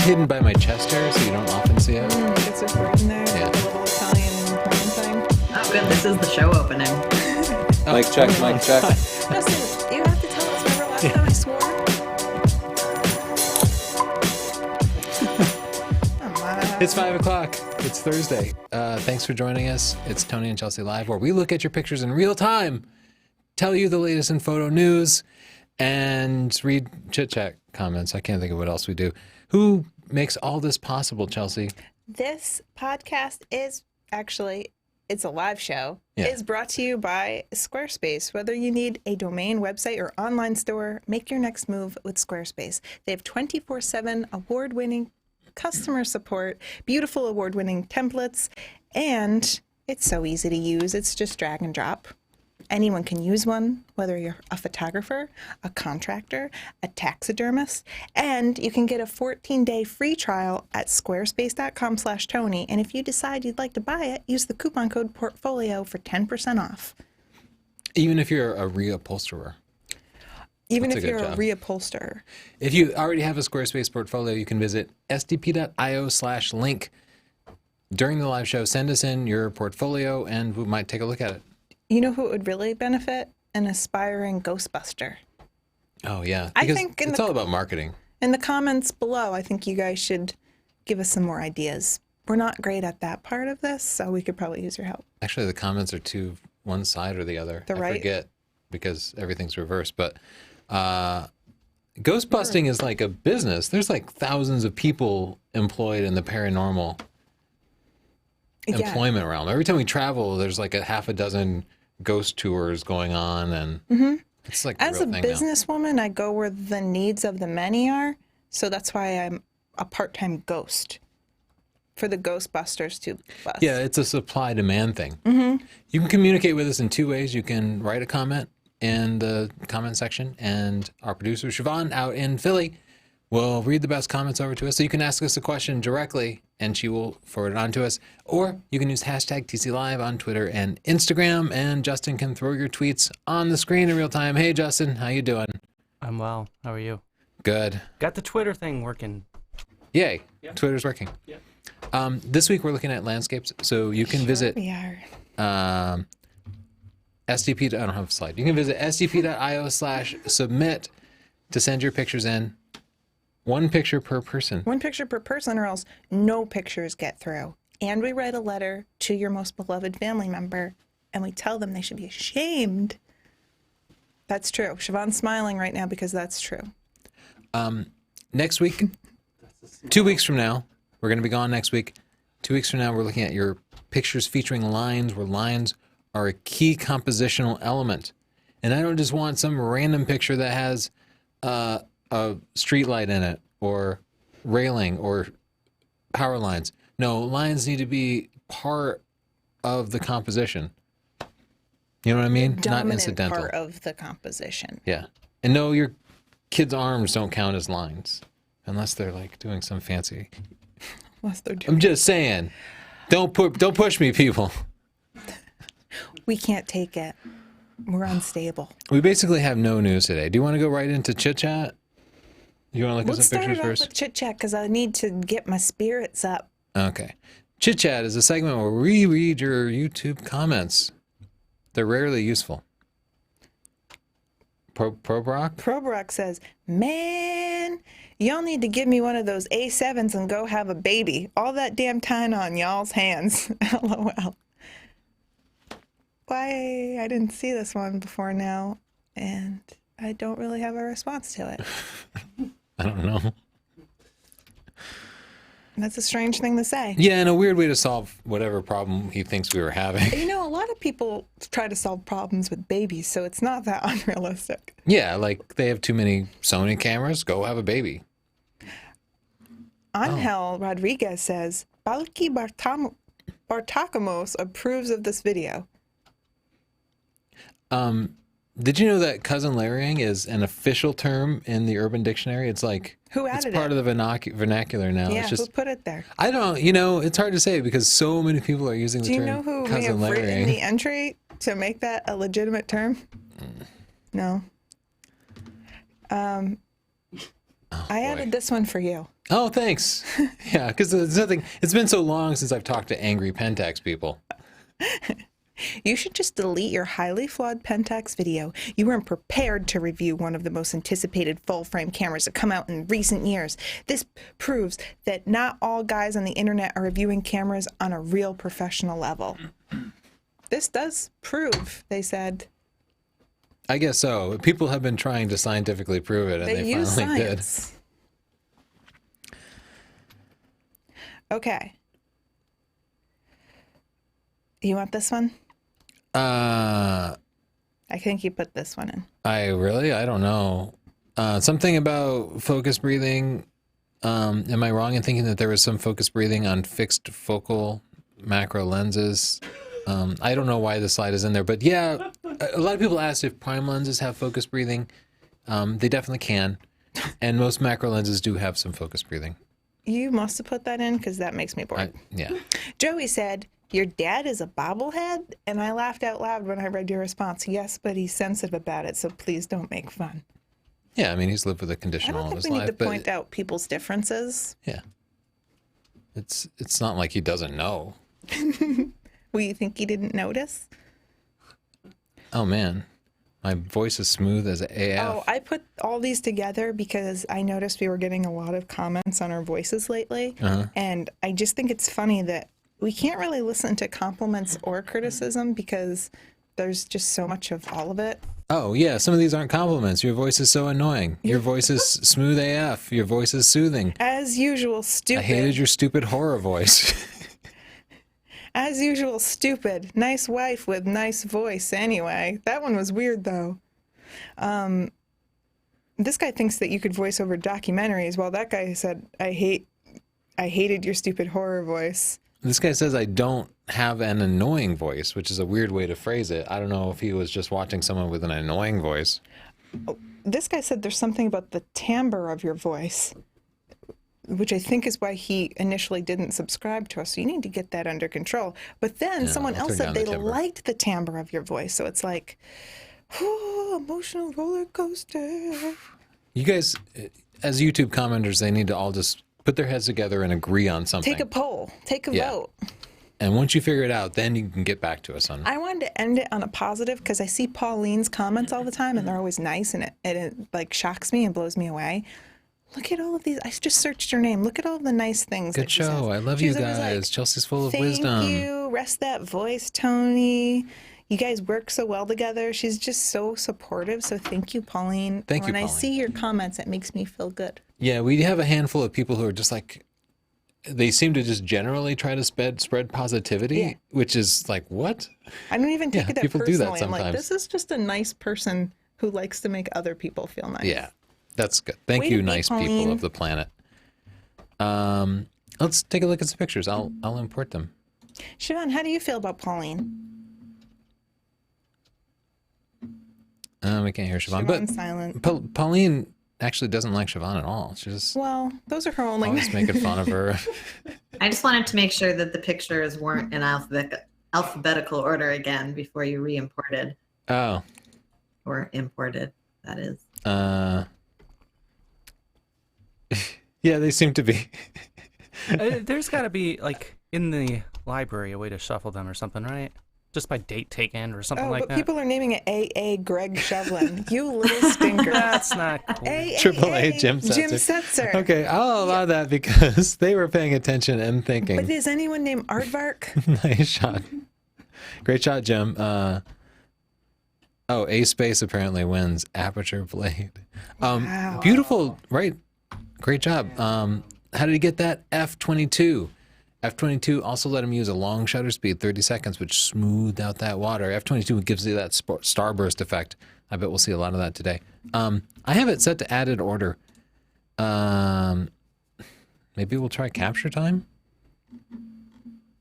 hidden by my chest hair, so you don't often see it. It's a bird in there. Yeah. The little Italian porn thing. Oh, good. This is the show opening. Mic check, mic check. Listen, you have to tell us. Remember last time I swore? Come on. It's 5 o'clock. It's Thursday. Thanks for joining us. It's Tony and Chelsea Live, where we look at your pictures in real time, tell you the latest in photo news, and read chit-chat comments. I can't think of what else we do. Who makes all this possible, Chelsea? This podcast is actually, it's a live show, Yeah. is brought to you by Squarespace. Whether you need a domain, website, or online store, make your next move with Squarespace. They have 24/7 award-winning customer support, beautiful award-winning templates, and it's so easy to use. It's just drag and drop. Anyone can use one, whether you're a photographer, a contractor, a taxidermist, and you can get a 14-day free trial at squarespace.com/Tony. And if you decide you'd like to buy it, use the coupon code PORTFOLIO for 10% off. Even if you're a reupholsterer. Even That's if a you're good a job. reupholsterer. If you already have a Squarespace portfolio, you can visit sdp.io/link. During the live show, send us in your portfolio and we might take a look at it. You know who it would really benefit? An aspiring Ghostbuster. Oh, yeah. I Because think in it's the- all about marketing. In the comments below, I think you guys should give us some more ideas. We're not great at that part of this, so we could probably use your help. Actually, the comments are to one side or the other. The I right? forget because everything's reversed. But ghost busting is like a business. There's like thousands of people employed in the paranormal employment realm. Every time we travel, there's like a half a dozen ghost tours going on, and it's like As real a thing now. businesswoman, I go where the needs of the many are. So that's why I'm a part-time ghost for the Ghostbusters to bust. Yeah, it's a supply-demand thing. Mm-hmm. You can communicate with us in two ways. You can write a comment in the comment section, and our producer, Siobhan, out in Philly, will read the best comments over to us. So you can ask us a question directly, and she will forward it on to us. Or you can use hashtag TCLive on Twitter and Instagram, and Justin can throw your tweets on the screen in real time. Hey, Justin, how you doing? I'm well. How are you? Good. Got the Twitter thing working. Yay. Twitter's working. Yeah. This week we're looking at landscapes, so you can visit We are. SDP. I don't have a slide. You can visit sdp.io/submit to send your pictures in. One picture per person. One picture per person or else no pictures get through. And we write a letter to your most beloved family member and we tell them they should be ashamed. That's true. Siobhan's smiling right now because that's true. Next week, 2 weeks from now, we're going to be gone next week. 2 weeks from now, we're looking at your pictures featuring lines, where lines are a key compositional element. And I don't just want some random picture that has a street light in it or railing or power lines. No, lines need to be part of the composition. You know what I mean? Not Dominant incidental. part of the composition. Yeah. And no, your kids' arms don't count as lines unless they're like doing some fancy. Unless they're doing. I'm just saying. Don't push me, people. We can't take it. We're unstable. We basically have no news today. Do you want to go right into chit chat? You want to look Let's at some start pictures it off first? with chit chat because I need to get my spirits up. Okay. Chit chat is a segment where we read your YouTube comments. They're rarely useful. Probrock? Probrock says, "Man, y'all need to give me one of those A7s and go have a baby. All that damn time on y'all's hands." LOL. Why? I didn't see this one before now, and I don't really have a response to it. I don't know. That's a strange thing to say. Yeah, and a weird way to solve whatever problem he thinks we were having. You know, a lot of people try to solve problems with babies, so it's not that unrealistic. Yeah, like they have too many Sony cameras, go have a baby. Angel Rodriguez says, "Balki Bartakamos approves of this video." Did you know that cousin Larrying is an official term in the Urban Dictionary? It's like Who added it's part it? of the vernacular now. Yeah, It's just who put it there? I don't, it's hard to say because so many people are using the Do you term know who may cousin have written Larrying. the entry to make that a legitimate term? No. I I added this one for you. Oh, thanks. Yeah, because there's nothing. It's been so long since I've talked to angry Pentax people. You should just delete your highly flawed Pentax video. You weren't prepared to review one of the most anticipated full-frame cameras that come out in recent years. This proves that not all guys on the internet are reviewing cameras on a real professional level. This does prove, they said. I guess so. People have been trying to scientifically prove it, and they use finally science. Okay. You want this one? I think you put this one in. I don't know. Something about focus breathing. Am I wrong in thinking that there was some focus breathing on fixed focal macro lenses? I don't know why the slide is in there, but yeah, a lot of people asked if prime lenses have focus breathing. They definitely can, and most macro lenses do have some focus breathing. You must have put that in because that makes me bored. Yeah. Joey said, "Your dad is a bobblehead?" And I laughed out loud when I read your response. Yes, but he's sensitive about it, so please don't make fun. Yeah, I mean, he's lived with a I condition all don't of think his we life. need to point out people's differences. Yeah. It's not like he doesn't know. Well, you think he didn't notice? Oh, man. My voice is smooth as AF. Oh, I put all these together because I noticed we were getting a lot of comments on our voices lately. And I just think it's funny that we can't really listen to compliments or criticism because there's just so much of all of it. Oh, yeah. Some of these aren't compliments. Your voice is so annoying. Your voice is smooth AF. Your voice is soothing. As usual, stupid. I hated your stupid horror voice. As usual, stupid. Nice wife with nice voice anyway. That one was weird, though. This guy thinks that you could voice over documentaries, while that guy said, I hated your stupid horror voice. This guy says I don't have an annoying voice, which is a weird way to phrase it. I don't know if he was just watching someone with an annoying voice. Oh, this guy said there's something about the timbre of your voice, which I think is why he initially didn't subscribe to us. So you need to get that under control. But then someone I'll else turn said down they the timbre. liked the timbre of your voice. So it's like, oh, emotional roller coaster. You guys, as YouTube commenters, they need to all just put their heads together and agree on something. Take a poll. Take a vote. And once you figure it out, then you can get back to us on it. I wanted to end it on a positive because I see Pauline's comments all the time and they're always nice and it like shocks me and blows me away. Look at all of these. I just searched her name. Look at all the nice things. Good that she says. show. I love She's you always like, guys. Chelsea's full of wisdom. Thank you. Rest that voice, Tony. You guys work so well together. She's just so supportive. So thank you, Pauline. Thank you, When I Pauline. see your comments, it makes me feel good. Yeah, we have a handful of people who are just like, they seem to just generally try to spread positivity, which is like, what? I don't even take it that people personally. do that I'm like, sometimes. this is just a nice person who likes to make other people feel nice. Yeah, that's good. Thank Way you, to be, nice people Pauline. of the planet. Let's take a look at some pictures. I'll import them. Siobhan, how do you feel about Pauline? We can't hear Siobhan, but Siobhan's silent. Pauline actually doesn't like Siobhan at all. She's just Well, those are her only. always making fun of her. I just wanted to make sure that the pictures weren't in alphabetical order again before you re-imported Oh, or imported, that is. yeah, they seem to be. There's got to be, like, in the library, a way to shuffle them or something, right? Just by date taken or something Oh, like but that. people are naming it AA Greg Shovlin. You little stinker. That's not cool. AA Triple A Jim Jim Setzer. Setzer. Okay, I'll allow that because they were paying attention and thinking. But is anyone named Aardvark? Nice shot. Great shot, Jim. A Space apparently wins Aperture Blade. Wow. Beautiful, right? Great job. How did he get that? F22. F22 also let him use a long shutter speed, 30 seconds, which smoothed out that water. F22 gives you that starburst effect. I bet we'll see a lot of that today. I have it set to added order. Maybe we'll try capture time?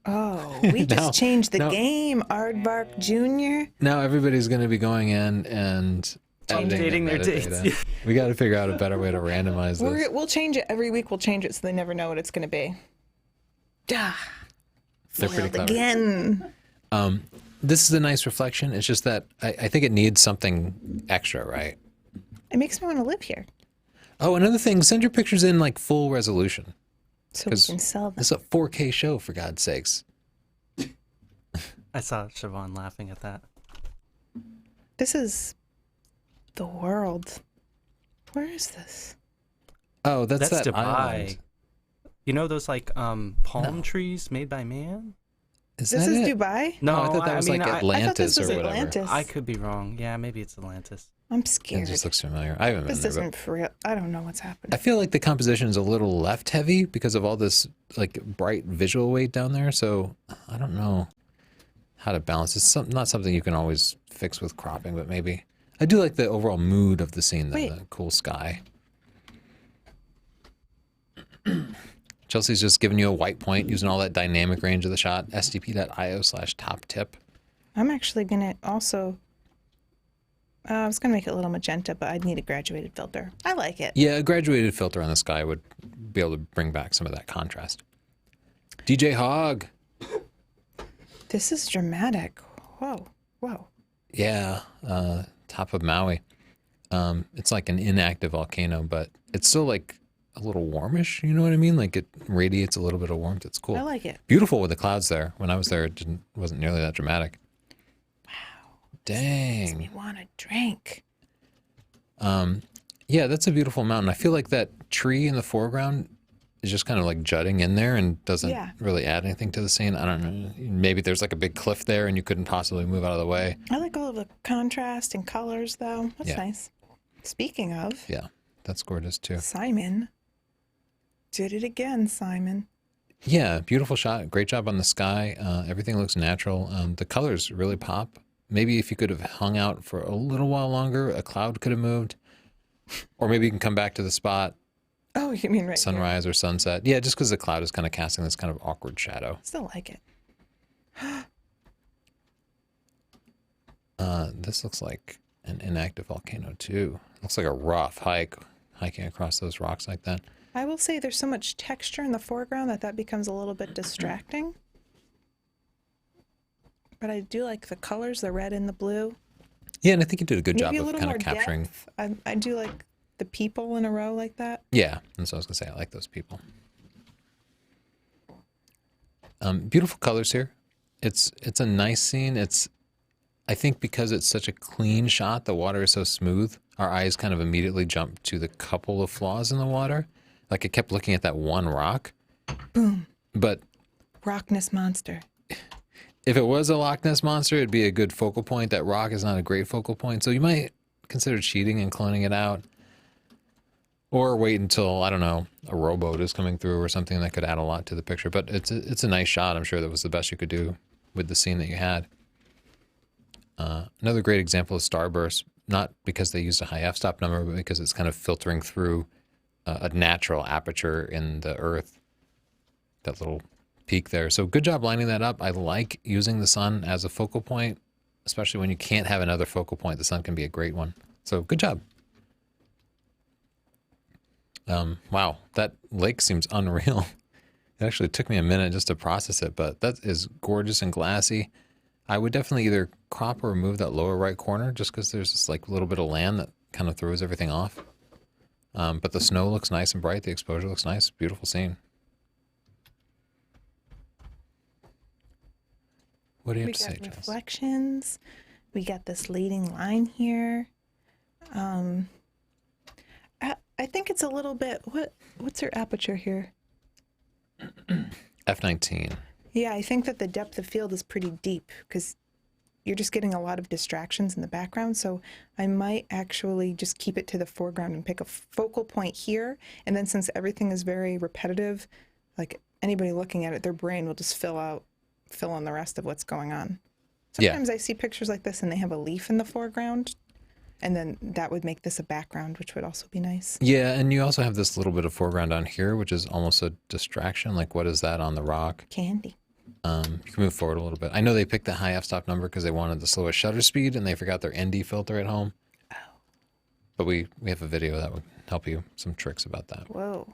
Oh, we just changed the game, Aardvark Jr. Now everybody's going to be going in and editing Updating their metadata. dates. We got to figure out a better way to randomize this. We'll change it every week. We'll change it so they never know what it's going to be. They're pretty Foiled clever. again. This is a nice reflection. It's just that I think it needs something extra, right? It makes me want to live here. Oh, another thing, send your pictures in like full resolution. So we 'Cause can sell them. This is a 4K show, for God's sakes. I saw Siobhan laughing at that. This is the world. Where is this? Oh, that's That's that Dubai. island. You know those like palm trees made by man? Is This that is it? Dubai? No, Oh, I thought that was mean, like I thought Atlantis this was or whatever. Atlantis. I could be wrong. Yeah, maybe it's Atlantis. I'm It scared. just looks familiar. I haven't been This there, but isn't for real. I don't know what's happening. I feel like the composition is a little left heavy because of all this like bright visual weight down there. So I don't know how to balance. It's not something you can always fix with cropping, but maybe I do like the overall mood of the scene, though, Wait. the cool sky. Chelsea's just giving you a white point using all that dynamic range of the shot. stp.io/top tip. I'm actually going to also... I was going to make it a little magenta, but I'd need a graduated filter. I like it. Yeah, a graduated filter on the sky would be able to bring back some of that contrast. DJ Hogg. This is dramatic. Whoa. Whoa. Yeah, top of Maui. It's like an inactive volcano, but it's still like a little warmish. You know what I mean? Like it radiates a little bit of warmth. It's cool. I like it. Beautiful with the clouds there. When I was there, it wasn't nearly that dramatic. Wow. Dang. We want a drink. Yeah, that's a beautiful mountain. I feel like that tree in the foreground is just kind of like jutting in there and doesn't Yeah. really add anything to the scene. I don't know. Maybe there's like a big cliff there and you couldn't possibly move out of the way. I like all of the contrast and colors, though. That's Yeah. nice. Speaking of, Yeah, that's gorgeous too. Simon did it again, Simon. Yeah, beautiful shot. Great job on the sky. Everything looks natural. The colors really pop. Maybe if you could have hung out for a little while longer, a cloud could have moved. Or maybe you can come back to the spot, Oh, you mean right here. sunrise or sunset. Yeah, just because the cloud is kind of casting this kind of awkward shadow. Still like it. This looks like an inactive volcano too. Looks like a rough hike, hiking across those rocks like that. I will say there's so much texture in the foreground that becomes a little bit distracting. But I do like the colors, the red and the blue. Yeah, and I think you did a good job Maybe a of little kind more of capturing. depth. I do like the people in a row like that. Yeah, and so I was gonna say I like those people. Beautiful colors here. It's a nice scene. I think because it's such a clean shot, the water is so smooth. Our eyes kind of immediately jump to the couple of flaws in the water. Like I kept looking at that one rock. Boom. But Rockness monster. if it was a Loch Ness monster, it'd be a good focal point. That rock is not a great focal point, so you might consider cheating and cloning it out. Or wait until, I don't know, a rowboat is coming through or something that could add a lot to the picture. But it's a nice shot. I'm sure that was the best you could do with the scene that you had. Another great example is Starburst, not because they used a high f-stop number, but because it's kind of filtering through a natural aperture in the earth, that little peak there. So good job lining that up. I like using the sun as a focal point, especially when you can't have another focal point. The sun can be a great one. So good job. Wow, that lake seems unreal. It actually took me a minute just to process it, but that is gorgeous and glassy. I would definitely either crop or remove that lower right corner just because there's this like little bit of land that kind of throws everything off. But the snow looks nice and bright. The exposure looks nice. Beautiful scene. What do you have We to say, got Chelsea? reflections. We got this leading line here. I think it's a little bit. What's your aperture here? F19. Yeah, I think that the depth of field is pretty deep because you're just getting a lot of distractions in the background. So I might actually just keep it to the foreground and pick a focal point here. And then since everything is very repetitive, like anybody looking at it, their brain will just fill in the rest of what's going on. Yeah. Sometimes I see pictures like this and they have a leaf in the foreground. And then that would make this a background, which would also be nice. Yeah, and you also have this little bit of foreground down here, which is almost a distraction. Like, what is that on the rock? Candy. You can move forward a little bit. I know they picked the high f-stop number because they wanted the slowest shutter speed and they forgot their ND filter at home. Oh. But we have a video that would help you some tricks about that. Whoa.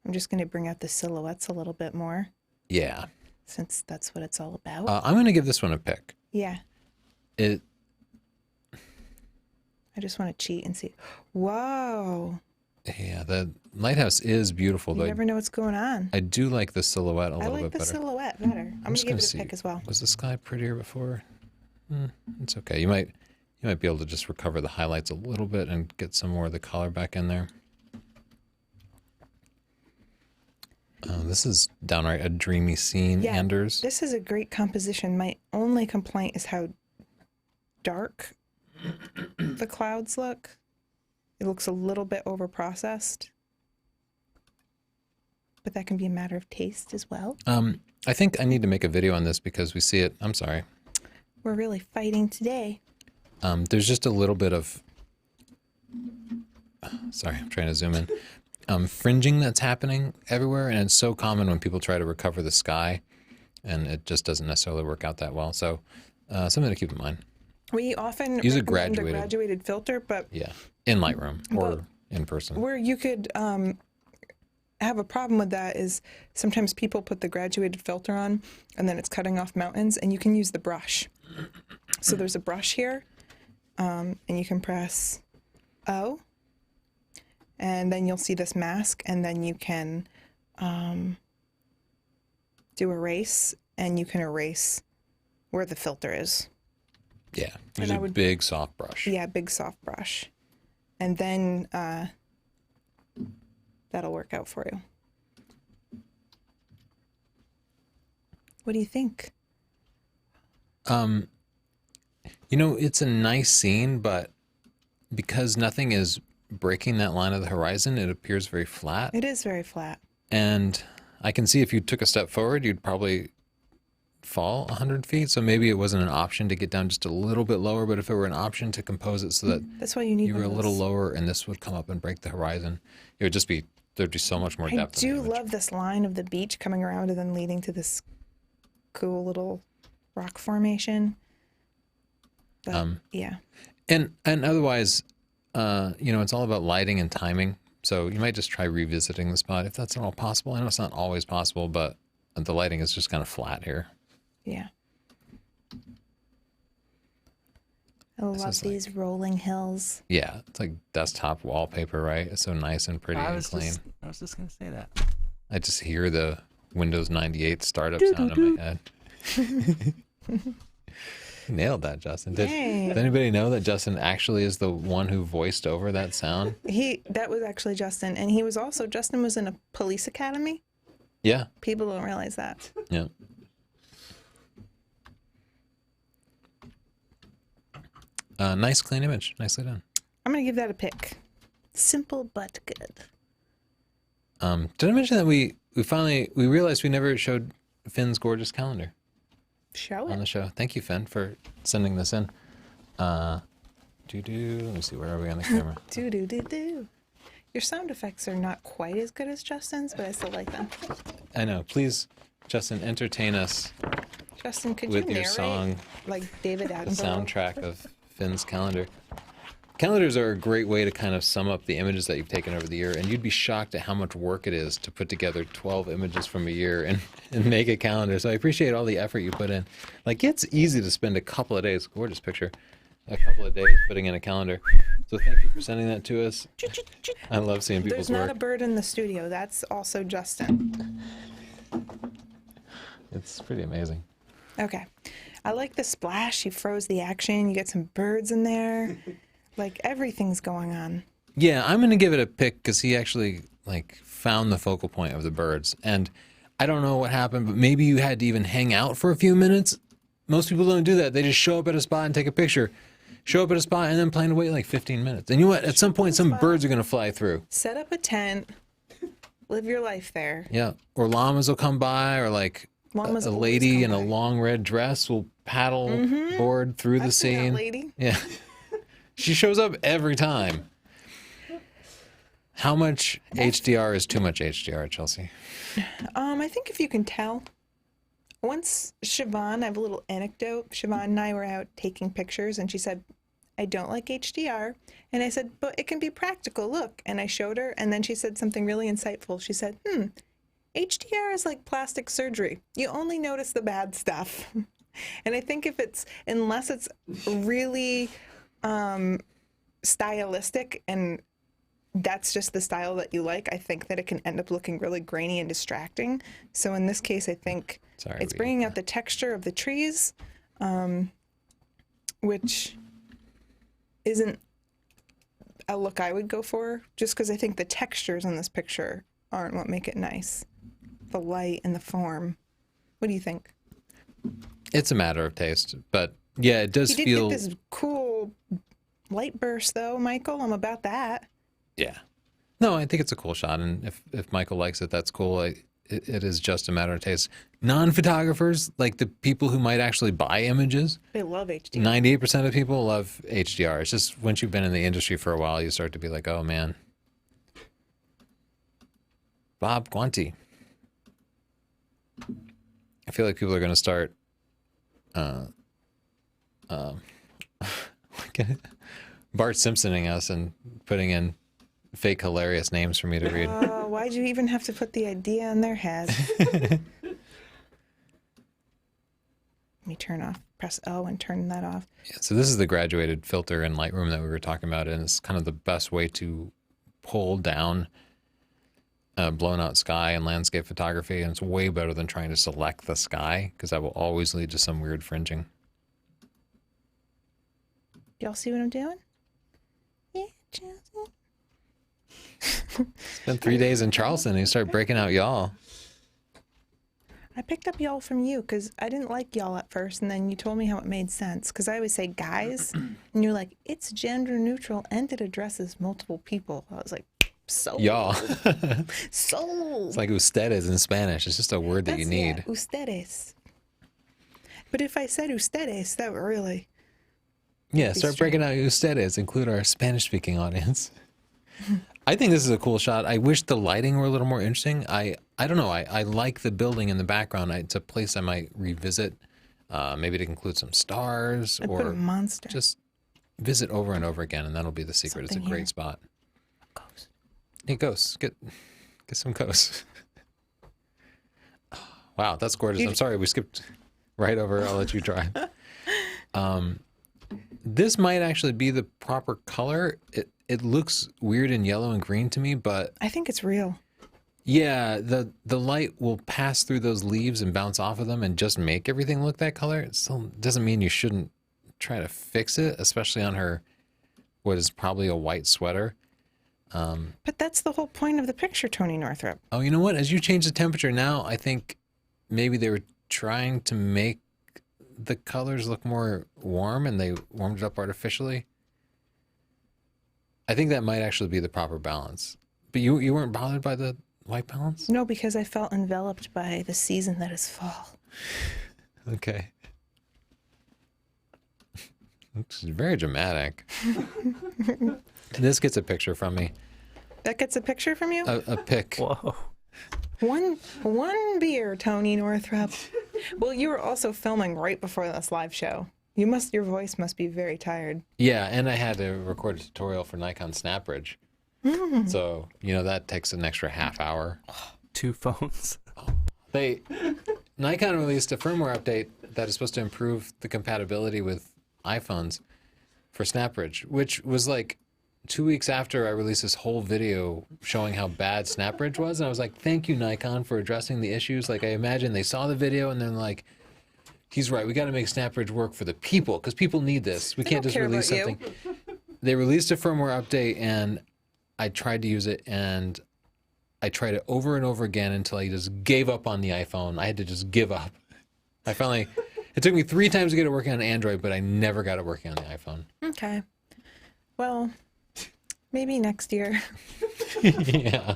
I'm just going to bring out the silhouettes a little bit more Yeah. since that's what it's all about. I'm going to give this one a pick. Yeah. It I just want to cheat and see. Whoa. Yeah, the lighthouse is beautiful, You though. never know what's going on. I do like the silhouette a I little like bit the better. silhouette better. I'm going just to give gonna it a see. pick as well. Was the sky prettier before? It's okay. You might be able to just recover the highlights a little bit and get some more of the color back in there. This is downright a dreamy scene, Yeah, Anders. this is a great composition. My only complaint is how dark the clouds look. It looks a little bit overprocessed. But that can be a matter of taste as well. I think I need to make a video on this because we see it. I'm sorry. We're really fighting today. There's just a little bit of. Sorry, I'm trying to zoom in. Fringing that's happening everywhere, and it's so common when people try to recover the sky, and it just doesn't necessarily work out that well. So, something to keep in mind. We often Use a recommend graduated filter, but Yeah, in Lightroom or But- in person. where you could have a problem with that is sometimes people put the graduated filter on and then it's cutting off mountains, and you can use the brush. So there's a brush here, and you can press O, and then you'll see this mask, and then you can do erase, and you can erase where the filter is. Yeah, And use I a would- big soft brush. Yeah, big soft brush. And then that'll work out for you. What do you think? It's a nice scene, but because nothing is breaking that line of the horizon, it appears very flat. It is very flat. And I can see if you took a step forward, you'd probably fall 100 feet. So maybe it wasn't an option to get down just a little bit lower, but if it were an option to compose it so that That's why you need you were one a of little those. lower and this would come up and break the horizon, it would just be, there'd be so much more I depth. in the do image. love this line of the beach coming around and then leading to this cool little rock formation. But, yeah. And otherwise, it's all about lighting and timing. So you might just try revisiting the spot if that's at all possible. I know it's not always possible, but the lighting is just kind of flat here. Yeah. I love is like- these rolling hills. Yeah, it's like desktop wallpaper, right? It's so nice and pretty and clean. I was just gonna say that. I just hear the Windows 98 startup sound in my head. Nailed that, Justin. Did Yay. anybody know that Justin actually is the one who voiced over that sound? That was actually Justin, and Justin was in a police academy. Yeah, People don't realize that. yeah. Nice, clean image. Nicely done. I'm gonna give that a pick. Simple but good. Did I mention that we realized we never showed Finn's gorgeous calendar Show on it. the show? Thank you, Finn, for sending this in. Let me see, where are we on the camera? Do do do do. Your sound effects are not quite as good as Justin's, but I still like them. I know. Please, Justin, entertain us Justin, could with you your narrate song, like David the Attenborough? soundtrack of Finn's calendar. Calendars are a great way to kind of sum up the images that you've taken over the year, and you'd be shocked at how much work it is to put together 12 images from a year and make a calendar. So I appreciate all the effort you put in. Like, it's easy to spend a couple of days, gorgeous picture, a couple of days putting in a calendar. So thank you for sending that to us. I love seeing people's There's not work. a bird in the studio. That's also Justin. It's pretty amazing. Okay. I like the splash. You froze the action. You get some birds in there. Like, everything's going on. Yeah, I'm going to give it a pick because he actually found the focal point of the birds. And I don't know what happened, but maybe you had to even hang out for a few minutes. Most people don't do that. They just show up at a spot and take a picture. Show up at a spot and then plan to wait like 15 minutes. And you know what? At some point, some birds are going to fly through. Set up a tent. Live your life there. Yeah. Or llamas will come by, or Llamas a always lady come in a by. long red dress will paddle board through the I've seen that scene. lady. Yeah. She shows up every time. How much HDR is too much HDR, Chelsea? I think if you can tell. Once Siobhan, I have a little anecdote. Siobhan and I were out taking pictures, and she said, I don't like HDR. And I said, but it can be practical. Look. And I showed her, and then she said something really insightful. She said, HDR is like plastic surgery. You only notice the bad stuff. And I think unless it's really stylistic and that's just the style that you like, I think that it can end up looking really grainy and distracting. So in this case, I think Sorry, it's bringing out the texture of the trees, which isn't a look I would go for, just because I think the textures in this picture aren't what make it nice. The light and the form. What do you think? It's a matter of taste, but yeah, it does You did feel. get this cool light burst, though, Michael. I'm about that. Yeah. No, I think it's a cool shot, and if Michael likes it, that's cool. It is just a matter of taste. Non-photographers, like the people who might actually buy images, They love HD. 98% of people love HDR. It's just once you've been in the industry for a while, you start to be like, oh man. Bob Guanti. I feel like people are going to start Bart Simpsoning us and putting in fake hilarious names for me to read. Why'd you even have to put the idea in their head? Let me press O and turn that off. Yeah, so this is the graduated filter in Lightroom that we were talking about, and it's kind of the best way to pull down blown out sky and landscape photography, and it's way better than trying to select the sky, because that will always lead to some weird fringing. Y'all see what I'm doing? Yeah, Chelsea. It's been 3 days in Charleston, and you start breaking out y'all. I picked up y'all from you because I didn't like y'all at first, and then you told me how it made sense. Because I always say guys, and you're like, it's gender neutral and it addresses multiple people. I was like, sold. Y'all. Sold. It's like ustedes in Spanish. It's just a word that you need. Yeah, ustedes. But if I said ustedes, that would really. Yeah, start breaking out ustedes. Include our Spanish-speaking audience. I think this is a cool shot. I wish the lighting were a little more interesting. I don't know. I like the building in the background. It's a place I might revisit. Maybe to include some stars, I put a or monster. just visit over and over again, and that'll be the secret. It's a Something great here. spot. Ghost. Hey, ghosts, get some ghosts. Wow, that's gorgeous. I'm sorry we skipped right over. I'll let you try. This might actually be the proper color. It looks weird in yellow and green to me, but I think it's real. yeah, the light will pass through those leaves and bounce off of them and just make everything look that color. It still doesn't mean you shouldn't try to fix it, especially on her, what is probably a white sweater. But that's the whole point of the picture, Tony Northrup. Oh, you know what? As you change the temperature now, I think maybe they were trying to make the colors look more warm, and they warmed it up artificially. I think that might actually be the proper balance. But you weren't bothered by the white balance? No, because I felt enveloped by the season that is fall. Okay. It's very dramatic. This gets a picture from me. That gets a picture from you? A pic. Whoa. One beer, Tony Northrup. Well, you were also filming right before this live show. Your voice must be very tired. Yeah, and I had to record a tutorial for Nikon SnapBridge. So, that takes an extra half hour. 2 phones. Nikon released a firmware update that is supposed to improve the compatibility with iPhones for SnapBridge, which was like 2 weeks after I released this whole video showing how bad SnapBridge was. And I was like, thank you, Nikon, for addressing the issues. Like, I imagine they saw the video and then like, he's right. We got to make SnapBridge work for the people, because people need this. We can't don't just care release about something. They released a firmware update, and I tried to use it, and I tried it over and over again until I just gave up on the iPhone. I had to just give up. It took me 3 times to get it working on Android, but I never got it working on the iPhone. Okay. Well, maybe next year. Yeah.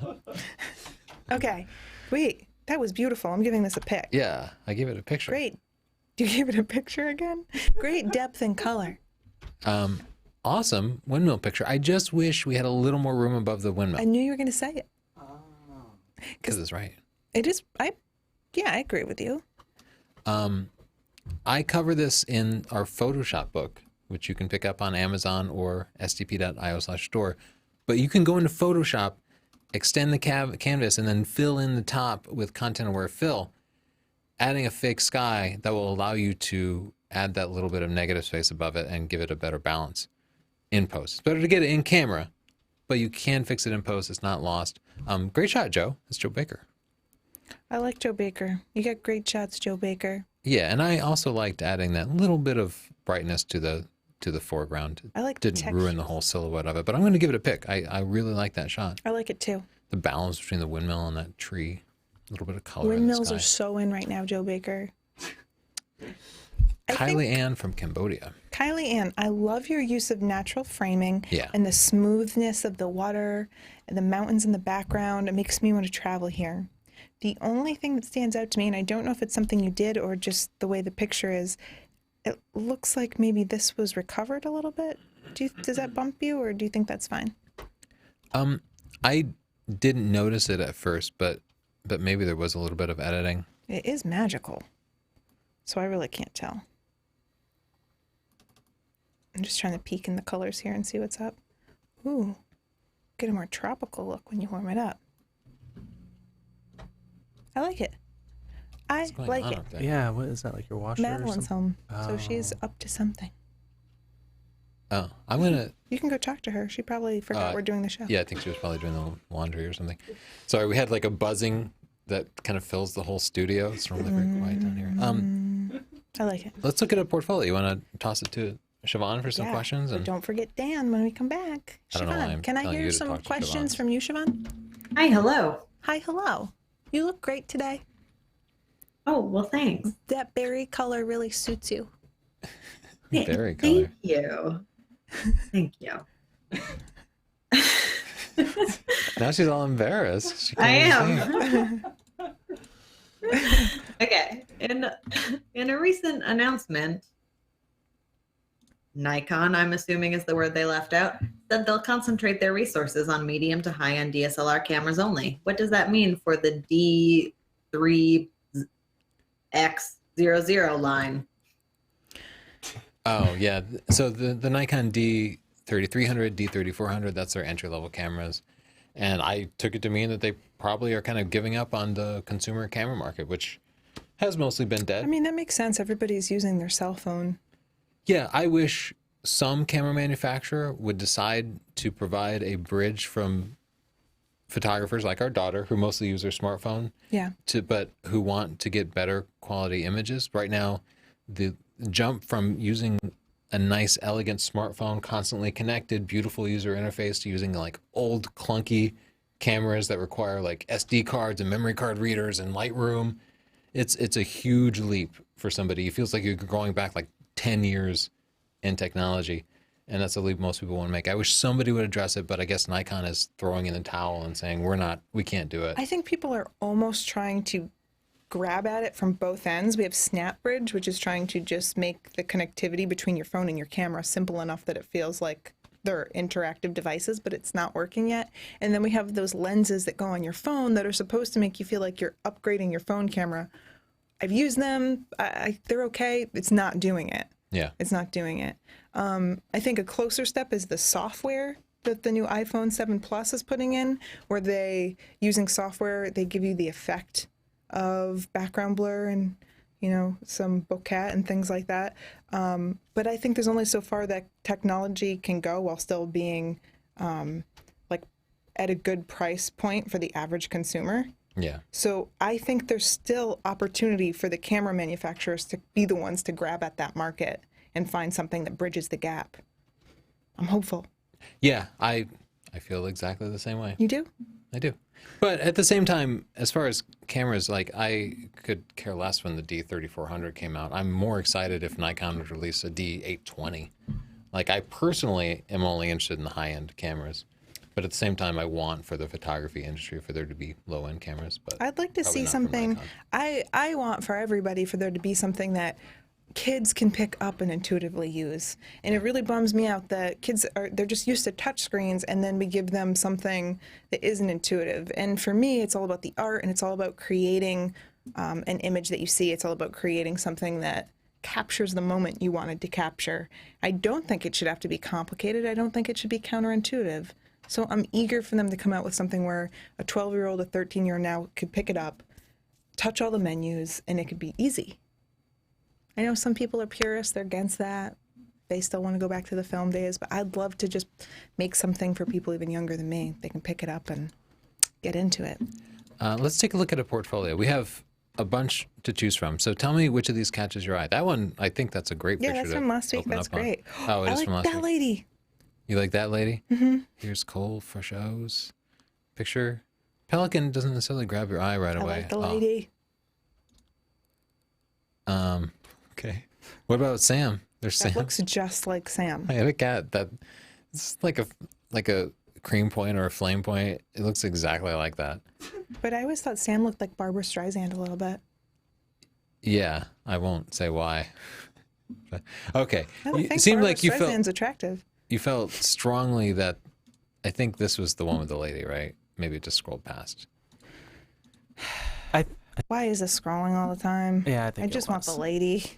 Okay. Wait, that was beautiful. I'm giving this a pick. Yeah, I gave it a picture. Great. Do you give it a picture again? Great depth and color. Awesome windmill picture. I just wish we had a little more room above the I windmill. knew you were going to say it. Because it's right. It is. I agree with you. I cover this in our Photoshop book, which you can pick up on Amazon or stp.io/store. But you can go into Photoshop, extend the canvas, and then fill in the top with content-aware fill, adding a fake sky that will allow you to add that little bit of negative space above it and give it a better balance in post. It's better to get it in camera, but you can fix it in post. It's not lost. Great shot, Joe. It's Joe Baker. I like Joe Baker. You got great shots, Joe Baker. Yeah, and I also liked adding that little bit of brightness to the foreground. I like Didn't the ruin the textures. whole silhouette of it, but I'm going to give it a pick. I really like that shot. I like it too. The balance between the windmill and that tree, a little bit of color. Windmills in are the sky. so in right now, Joe Baker. I think- Kylie Ann from Cambodia. Kylie Ann, I love your use of natural framing Yeah. and the smoothness of the water and the mountains in the background. It makes me want to travel here. The only thing that stands out to me, and I don't know if it's something you did or just the way the picture is, it looks like maybe this was recovered a little bit. Does that bump you, or do you think that's fine? I didn't notice it at first, but maybe there was a little bit of editing. It is magical, so I really can't tell. I'm just trying to peek in the colors here and see what's up. Ooh, get a more tropical look when you warm it up. I like it. I What's going like on it. up there? Yeah, what is that, like your washer or Madeline's something? home, so she's up to something. Oh, I'm gonna. You can go talk to her. She probably forgot we're doing the show. Yeah, I think she was probably doing the laundry or something. Sorry, we had like a buzzing that kind of fills the whole studio. It's normally very quiet down here. I like it. Let's look at a portfolio. You want to toss it to Siobhan for some questions? But And don't forget Dan when we come back. I don't know why I'm Siobhan, can I telling hear you to some talk to questions Siobhan. from you, Siobhan? Hi, hello. Hi, hello. You look great today. Oh, well, thanks. That berry color really suits you. Berry color. Thank you. Thank you. Now she's all embarrassed. She I can't even see it. am. Okay. In a recent announcement, Nikon, I'm assuming is the word they left out, said they'll concentrate their resources on medium to high-end DSLR cameras only. What does that mean for the D3X00 line? Oh yeah. So the Nikon D3300, D3400, that's their entry level cameras, and I took it to mean that they probably are kind of giving up on the consumer camera market, which has mostly been dead. I mean, that makes sense. Everybody's using their cell phone. Yeah, I wish some camera manufacturer would decide to provide a bridge from photographers like our daughter, who mostly use their smartphone, Yeah. but who want to get better quality images. Right now, the jump from using a nice, elegant smartphone, constantly connected, beautiful user interface, to using like old, clunky cameras that require like SD cards and memory card readers and Lightroom, it's a huge leap for somebody. It feels like you're going back like 10 years in technology, and that's a leap most people want to make. I wish somebody would address it, but I guess Nikon is throwing in the towel and saying we can't do it. I think people are almost trying to grab at it from both ends. We have SnapBridge, which is trying to just make the connectivity between your phone and your camera simple enough that it feels like they're interactive devices, but it's not working yet. And then we have those lenses that go on your phone that are supposed to make you feel like you're upgrading your phone camera. I've used them. They're okay. It's not doing it. Yeah. It's not doing it. I think a closer step is the software that the new iPhone 7 Plus is putting in, where using software, they give you the effect of background blur and, some bokeh and things like that. But I think there's only so far that technology can go while still being like at a good price point for the average consumer. Yeah. So I think there's still opportunity for the camera manufacturers to be the ones to grab at that market and find something that bridges the gap. I'm hopeful. Yeah, I feel exactly the same way. You do? I do. But at the same time, as far as cameras, like I could care less when the D3400 came out. I'm more excited if Nikon would release a D820. Like I personally am only interested in the high-end cameras. But at the same time, I want for the photography industry for there to be low-end cameras. But I'd like to probably see not from something. Nikon. I want for everybody for there to be something that kids can pick up and intuitively use. And it really bums me out that they're just used to touch screens, and then we give them something that isn't intuitive. And for me, it's all about the art, and it's all about creating an image that you see. It's all about creating something that captures the moment you wanted to capture. I don't think it should have to be complicated. I don't think it should be counterintuitive. So I'm eager for them to come out with something where a 12-year-old, a 13-year-old now could pick it up, touch all the menus, and it could be easy. I know some people are purists, they're against that. they still want to go back to the film days, but I'd love to just make something for people even younger than me. They can pick it up and get into it. Let's take a look at a portfolio. We have a bunch to choose from. So tell me which of these catches your eye. That one, I think that's a great Yeah, picture. that's to from last week. open That's up on. great. Oh, it I is like from last that week. lady. You like that lady? Mm-hmm. Here's Cole for shows. Picture. Pelican doesn't necessarily grab your eye right I away. like the lady. Okay. What about Sam? There's That Sam. looks just like Sam. I have a cat that it's like a cream point or a flame point. It looks exactly like that. But I always thought Sam looked like Barbara Streisand a little bit. Yeah, I won't say why. But, okay. I don't It think seemed Barbara like you Streisand's attractive. felt strongly that I think this was the one with the lady, right? Maybe it just scrolled past. Why is this scrolling all the time? Yeah, I think I it just want the was. lady.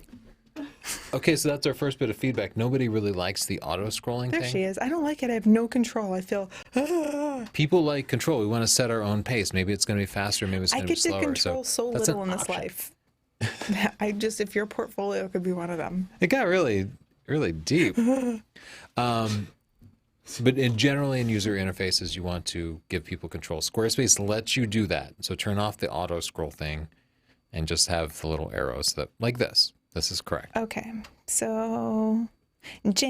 Okay, so that's our first bit of feedback. Nobody really likes the auto scrolling There thing. she is. I don't like it. I have no control. I feel, People like control. We want to set our own pace. Maybe it's going to be faster. Maybe it's I going to be get to slower. control so that's little an in this option. life. If your portfolio could be one of them. It got really, really deep. But generally in user interfaces, you want to give people control. Squarespace lets you do that. So turn off the auto scroll thing and just have the little arrows that, like this. This is correct. Okay, so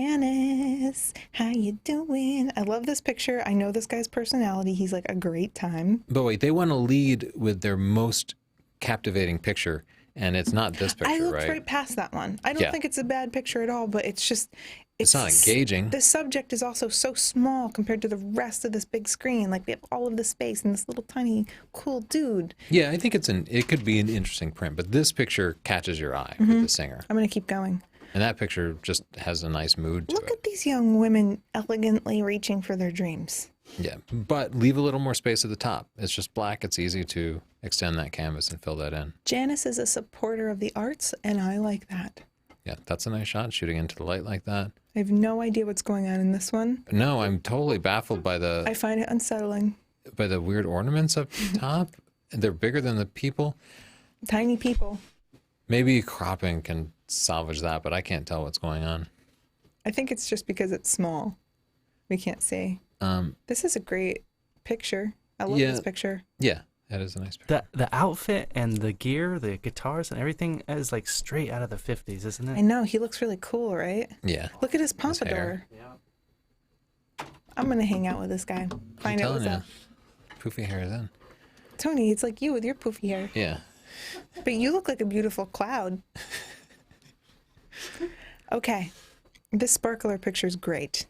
Janice, how you doing? I love this picture. I know this guy's personality. He's like a great time. But wait, they want to lead with their most captivating picture, and it's not this picture, I looked right? right past that one. I don't Yeah. think it's a bad picture at all, but it's just It's not engaging. The subject is also so small compared to the rest of this big screen. Like we have all of the space and this little tiny cool dude. Yeah, I think it could be an interesting print, but this picture catches your eye Mm-hmm. with the singer. I'm gonna keep going. And that picture just has a nice mood to Look it. at these young women elegantly reaching for their dreams. Yeah, but leave a little more space at the top. It's just black. It's easy to extend that canvas and fill that in. Janice is a supporter of the arts, and I like that. Yeah, that's a nice shot, shooting into the light like that. I have no idea what's going on in this one. No, I'm totally baffled by I find it unsettling. the weird ornaments up top. They're bigger than the people. Tiny people. Maybe cropping can salvage that, but I can't tell what's going on. I think it's just because it's small. We can't see. This is a great picture. I love Yeah. this picture. Yeah, that is a nice picture. The outfit and the gear, the guitars and everything is like straight out of the 50s, isn't I it? know, he looks really cool, right? Yeah. Look at his hair. pompadour. I'm going to hang out with this guy. I'm Find out telling what's you. up. Poofy hair then. Tony, it's like you with your poofy hair. Yeah. But you look like a beautiful cloud. Okay. This sparkler picture is great.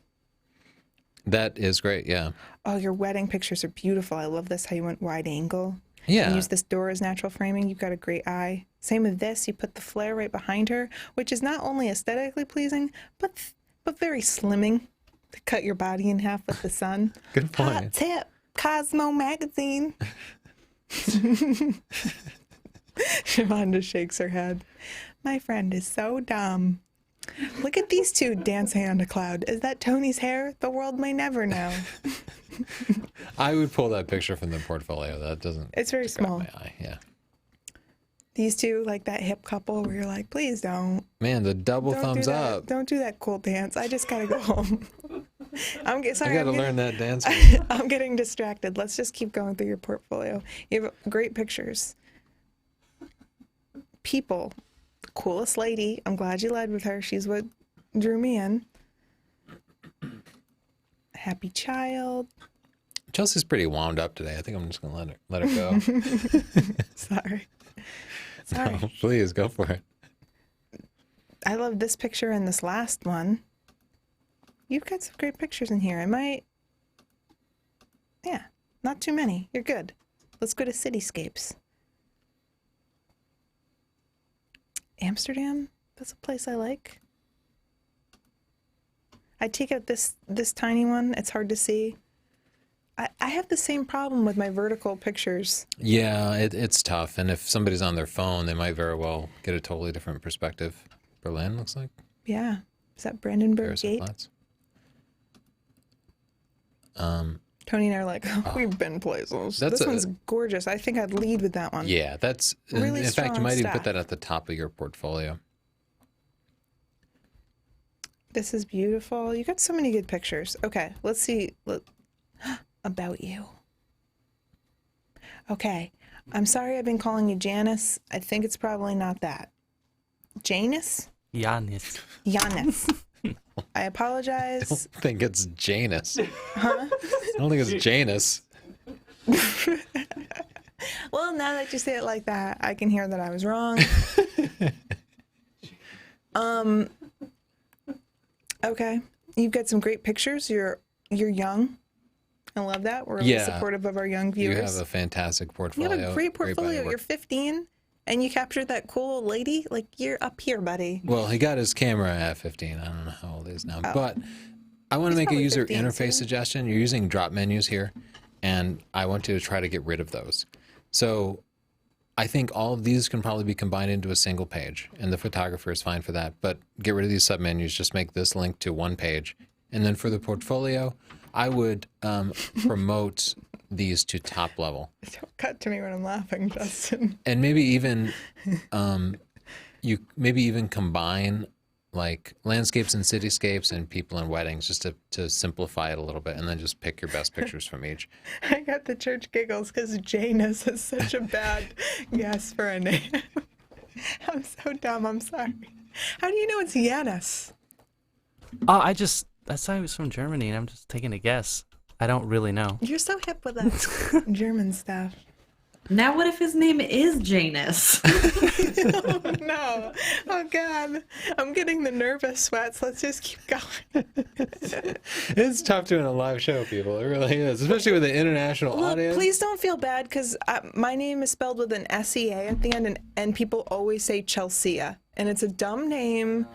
That is great, yeah. Oh, your wedding pictures are beautiful. I love this, how you went wide angle. Yeah. And use this door as natural framing. You've got a great eye. Same with this. You put the flare right behind her, which is not only aesthetically pleasing, but very slimming. To cut your body in half with the sun. Good Hot point. tip. Cosmo magazine. Shavonda shakes her head. My friend is so dumb. Look at these two dancing on a cloud. Is that Tony's hair? The world may never know. I would pull that picture from the portfolio. That doesn't It's very grab small. my eye. Yeah. These two, like that hip couple where you're like, please don't. Man, the double Don't thumbs do that. up. Don't do that cool dance. I just gotta go home. Sorry, I got to I'm learn that dance. I'm getting distracted. Let's just keep going through your portfolio. You have great pictures. People, coolest lady. I'm glad you led with her. She's what drew me in. Happy child. Chelsea's pretty wound up today. I think I'm just going to let her go. Sorry. No, please go for it. I love this picture and this last one. You've got some great pictures in here. Yeah, not too many. You're good. Let's go to cityscapes. Amsterdam, that's a place I like. I take out this tiny one. It's hard to see. I have the same problem with my vertical pictures. Yeah, it's tough. And if somebody's on their phone, they might very well get a totally different perspective. Berlin looks like. Yeah. Is that Brandenburg Paris Gate? Flats. Tony and I are like, we've been places. That's This one's gorgeous. I think I'd lead with that one. Yeah, that's Really in fact, you strong might even stuff. put that at the top of your portfolio. This is beautiful. You got so many good pictures. Okay, let's see. About you. Okay, I'm sorry I've been calling you Janice. I think it's probably not that. Janice? Giannis. Giannis. I I apologize. don't think it's Janus. Huh? I don't think it's Janus. Well, now that you say it like that, I can hear that I was wrong. Okay. You've got some great pictures. You're young. I love that. We're really Yeah. supportive of our young You viewers. have a fantastic You portfolio. have a great body of portfolio. work. You're 15 and you captured that cool lady. Like, you're up here, buddy. Well, he got his camera at 15. I don't know how old he is now. Oh. But I want to He's make a probably user 15 interface too. suggestion. You're using drop menus here, and I want you to try to get rid of those. So I think all of these can probably be combined into a single page, and the photographer is fine for that. But get rid of these submenus. Just make this link to one page. And then for the portfolio, I would promote these to top level. Don't cut to me when I'm laughing, Justin. And maybe even you maybe even combine like landscapes and cityscapes and people and weddings just to simplify it a little bit, and then just pick your best pictures from each. I got the church giggles because Janus is such a bad guess for a name. I'm so dumb. I'm sorry. How do you know it's Janus? Oh, that's why I was from Germany, and I'm just taking a guess. I don't really know. You're so hip with that German stuff. Now, what if his name is Janus? Oh, no. Oh, God. I'm getting the nervous sweats. Let's just keep going. It's tough doing a live show, people. It really is, especially with an international Well, audience. please don't feel bad because my name is spelled with an S-E-A at the end, and people always say Chelsea. And it's a dumb name,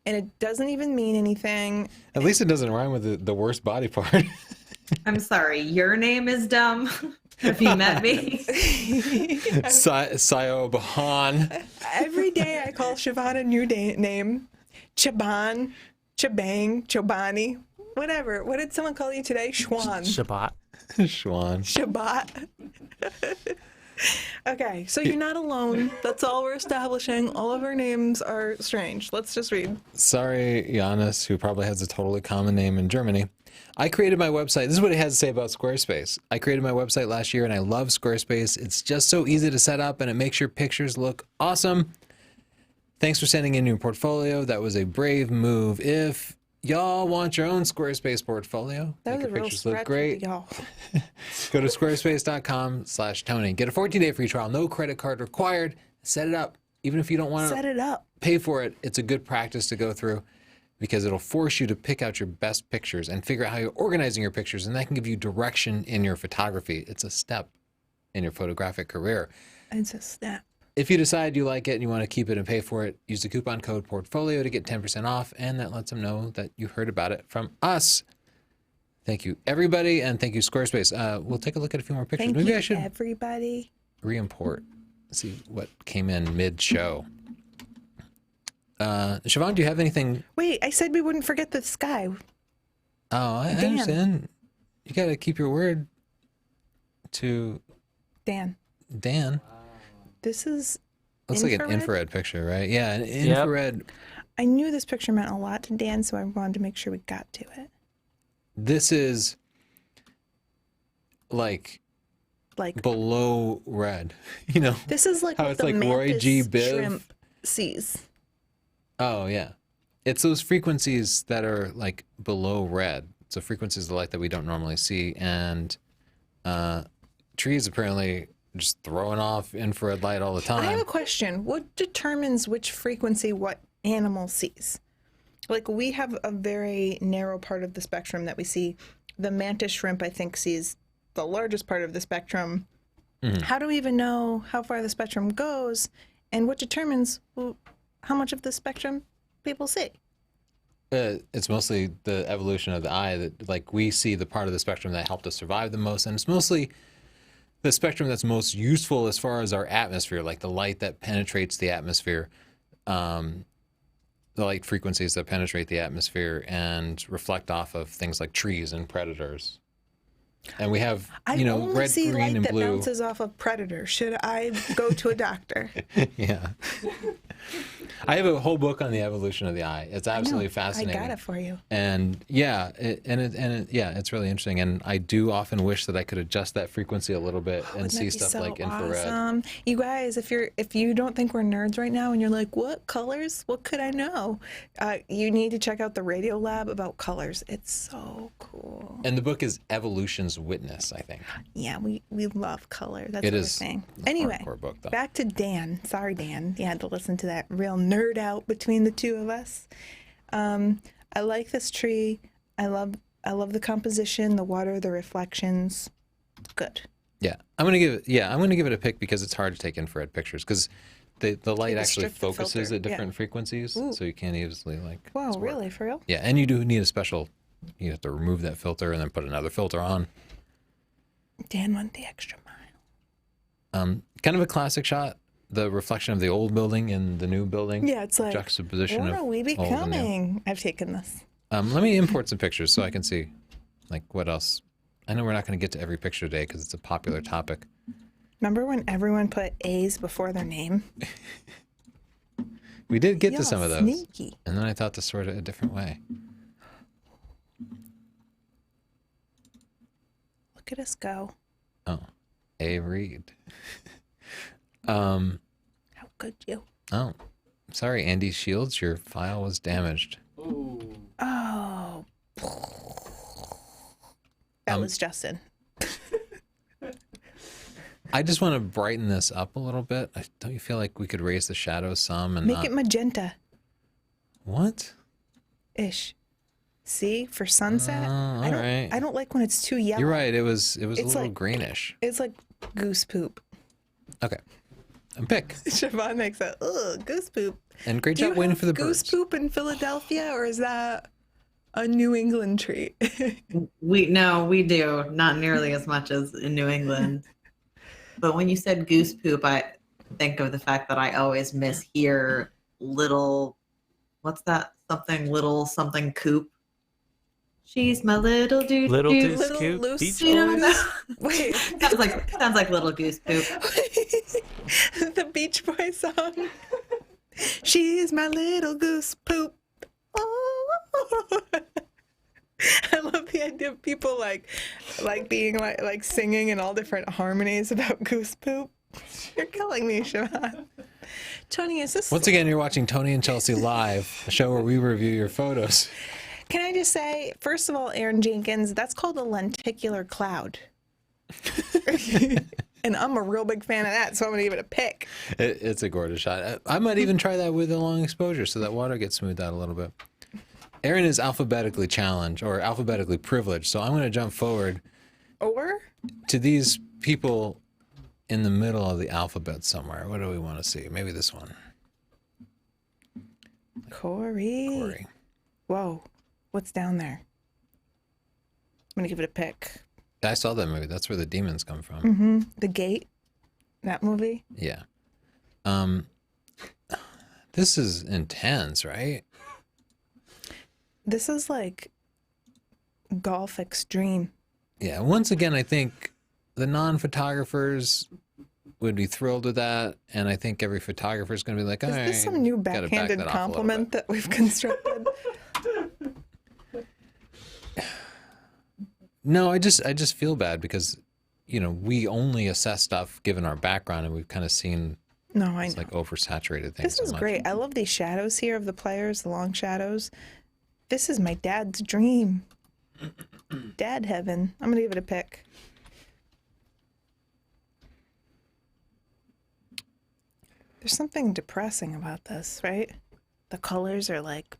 and it doesn't even mean anything. At least it doesn't rhyme with the worst body part. I'm sorry, your name is dumb. If you met me. Sayo Bahan. Every day I call Siobhan a new name. Chaban, Chabang, Chobani, whatever. What did someone call you today? Schwan. Shabbat. Schwan. Shabbat. Okay, so you're not alone. That's all we're establishing. All of our names are strange. Let's just read. Sorry, Giannis, who probably has a totally common name in Germany. I created my website. This is what it has to say about Squarespace. I created my website last year, and I love Squarespace. It's just so easy to set up, and it makes your pictures look awesome. Thanks for sending in your portfolio. That was a brave move. If y'all want your own Squarespace portfolio, That make was a your real pictures look stretch great. with y'all. Go to squarespace.com/Tony. Get a 14-day free trial. No credit card required. Set it up. Even if you don't want Set to it up. pay for it, it's a good practice to go through because it'll force you to pick out your best pictures and figure out how you're organizing your pictures, and that can give you direction in your photography. It's a step in your photographic career. It's a step. If you decide you like it and you want to keep it and pay for it, use the coupon code portfolio to get 10% off, and that lets them know that you heard about it from us. Thank you, everybody, and thank you, Squarespace. We'll take a look at a few more pictures. Thank Maybe you, I should everybody. re-import, see what came in mid-show. Siobhan, do you have anything? Wait, I said we wouldn't forget the sky. Oh, I Dan. understand. You got to keep your word to Dan, Dan. this is Looks like an infrared? infrared picture, right? Yeah, an infrared. I knew this picture meant a lot to Dan, so I wanted to make sure we got to it. This is like Like, below red, you know? this is like how what it's the like Roy mantis G. Biv. shrimp sees. Oh, yeah. It's those frequencies that are like below red. So frequencies of light that we don't normally see. And trees apparently just throwing off infrared light all the I have time. a question. What determines which frequency what animal sees? Like, we have a very narrow part of the spectrum that we see. The mantis shrimp, I think, sees the largest part of the spectrum. Mm-hmm. How do we even know how far the spectrum goes, and what determines how much of the spectrum people see? It's mostly the evolution of the eye that, like, we see the part of the spectrum that helped us survive the most, and it's mostly the spectrum that's most useful as far as our atmosphere, like the light that penetrates the atmosphere, the light frequencies that penetrate the atmosphere and reflect off of things like trees and predators. And we have, I you know, only red, see green, light and that blue. bounces off of predators. Should I go to a doctor? Yeah. I have a whole book on the evolution of the eye. It's absolutely fascinating. I got it for you. And yeah, yeah, it's really interesting. And I do often wish that I could adjust that frequency a little bit and Wouldn't that see be stuff so like infrared. awesome? You guys, if you don't think we're nerds right now and you're like, what colors? What could I know? You need to check out the Radio Lab about colors. It's so cool. And the book is Evolution's Witness, I think. Yeah, we love color. That's It what is we're saying. a Anyway, hardcore book, though. back to Dan. Sorry, Dan. You had to listen to that real nerd out between the two of us. I like this tree. I love the composition, the water, the reflections. Good. Yeah, I'm gonna give it a pick because it's hard to take infrared pictures because the light Like a actually strict focuses filter, at different yeah. frequencies, Ooh. so you can't easily like. Wow, sort. really? For real? Yeah, and you do need a special. You have to remove that filter and then put another filter on. Dan went the extra mile. Kind of a classic shot. The reflection of the old building and the new building. Yeah, it's like, juxtaposition what of are we old and new. becoming? I've taken this. Let me import some pictures so I can see, like, what else. I know we're not going to get to every picture today because it's a popular topic. Remember when everyone put A's before their name? We did get to Y'all some of those, sneaky. and then I thought to sort it a different way. Look at us go. Oh, A. Reed. How could you? Oh, sorry, Andy Shields. Your file was damaged. Oh. That was Justin. I just want to brighten this up a little bit. Don't you feel like we could raise the shadows some and Make not... it magenta-ish. What? See, for sunset. all I don't. right. I don't like when it's too yellow. You're right. It was a little like- greenish. It's like goose poop. Okay. And pick. Siobhan makes that. Ugh, goose poop. And great Do you job waiting have for the goose birds. poop in Philadelphia, or is that a New England treat? We do not nearly as much as in New England. But when you said goose poop, I think of the fact that I always mishear little. What's that? Something coop. She's my little dude. Little dude. Deuce Little Coop, loose Beach You don't Boys. know. Wait, sounds like little goose poop. the Beach Boys song. She's my little goose poop. Oh. I love the idea of people like being like singing in all different harmonies about goose poop. You're killing me, Siobhan. Tony, is this? Once again, you're watching Tony and Chelsea Live, a show where we review your photos. Can I just say, first of all, Aaron Jenkins, that's called a lenticular cloud. And I'm a real big fan of that, so I'm going to give it a pick. It's a gorgeous shot. I might even try that with a long exposure so that water gets smoothed out a little bit. Aaron is alphabetically challenged or alphabetically privileged, so I'm going to jump forward Or? to these people in the middle of the alphabet somewhere. What do we want to see? Maybe this one. Corey. Whoa. What's down there? I'm going to give it a pick. I saw that movie. That's where the demons come from. The Gate. That movie. Yeah. This is intense, right? This is like golf extreme. Yeah. Once again, I think the non-photographers would be thrilled with that, and I think every photographer is going to be like, "All Is right, this some new gotta back backhanded that off a little compliment bit." that we've constructed? No, I just feel bad because, we only assess stuff given our background, and we've kind of seen No, I it's know. like oversaturated things. This is so much. great. I love these shadows here of the players, the long shadows. This is my dad's dream. Dad heaven. I'm going to give it a pick. There's something depressing about this, right? The colors are like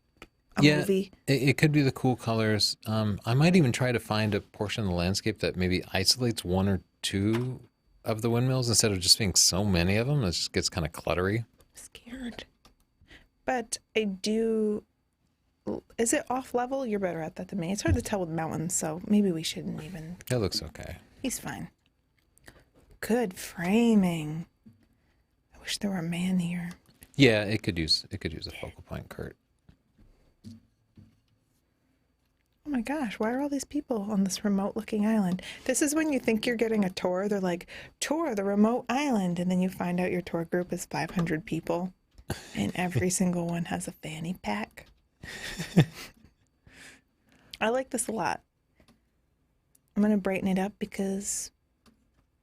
a movie. It could be the cool colors. I might even try to find a portion of the landscape that maybe isolates one or two of the windmills instead of just being so many of them. It just gets kind of cluttery. Scared. But I do. Is it off level? You're better at that than me. It's hard to tell with mountains, so maybe we shouldn't even. It looks okay. He's fine. Good framing. I wish there were a man here. Yeah, it could use a focal point, Kurt. Oh my gosh, why are all these people on this remote looking island? This is when you think you're getting a tour. They're like, tour the remote island. And then you find out your tour group is 500 people. And every single one has a fanny pack. I like this a lot. I'm going to brighten it up because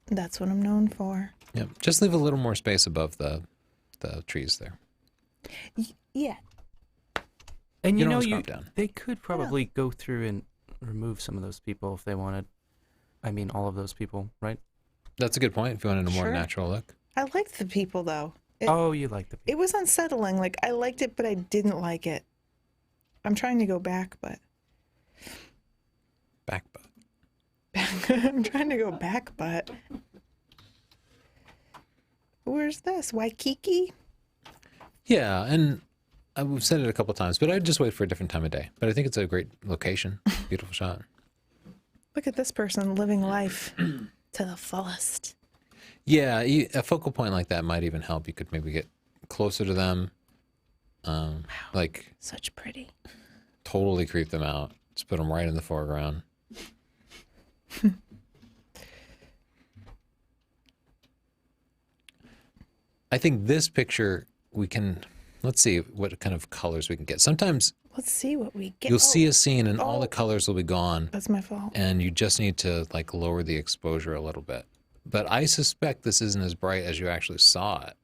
that's what I'm known for. Yep. Just leave a little more space above the trees there. Yeah. And You you don't know, scrub down. they could probably go through and remove some of those people if they wanted. I mean, all of those people, right? That's a good point. If you wanted a more Sure. natural look. I liked the people, though. Oh, you like the people. It was unsettling. Like, I liked it, but I didn't like it. I'm trying to go back, but... Back butt. I'm trying to go back, but... Where's this? Waikiki? Yeah, and we've said it a couple times, but I'd just wait for a different time of day. But I think it's a great location. Beautiful shot. Look at this person living life to the fullest. Yeah, a focal point like that might even help. You could maybe get closer to them. Like, Such pretty. totally creep them out. Just put them right in the foreground. I think this picture, let's see what kind of colors we can get. Sometimes Let's see what we get. you'll see a scene and all the Oh. colors will be gone, That's my fault. and you just need to like lower the exposure a little bit. But I suspect this isn't as bright as you actually saw it.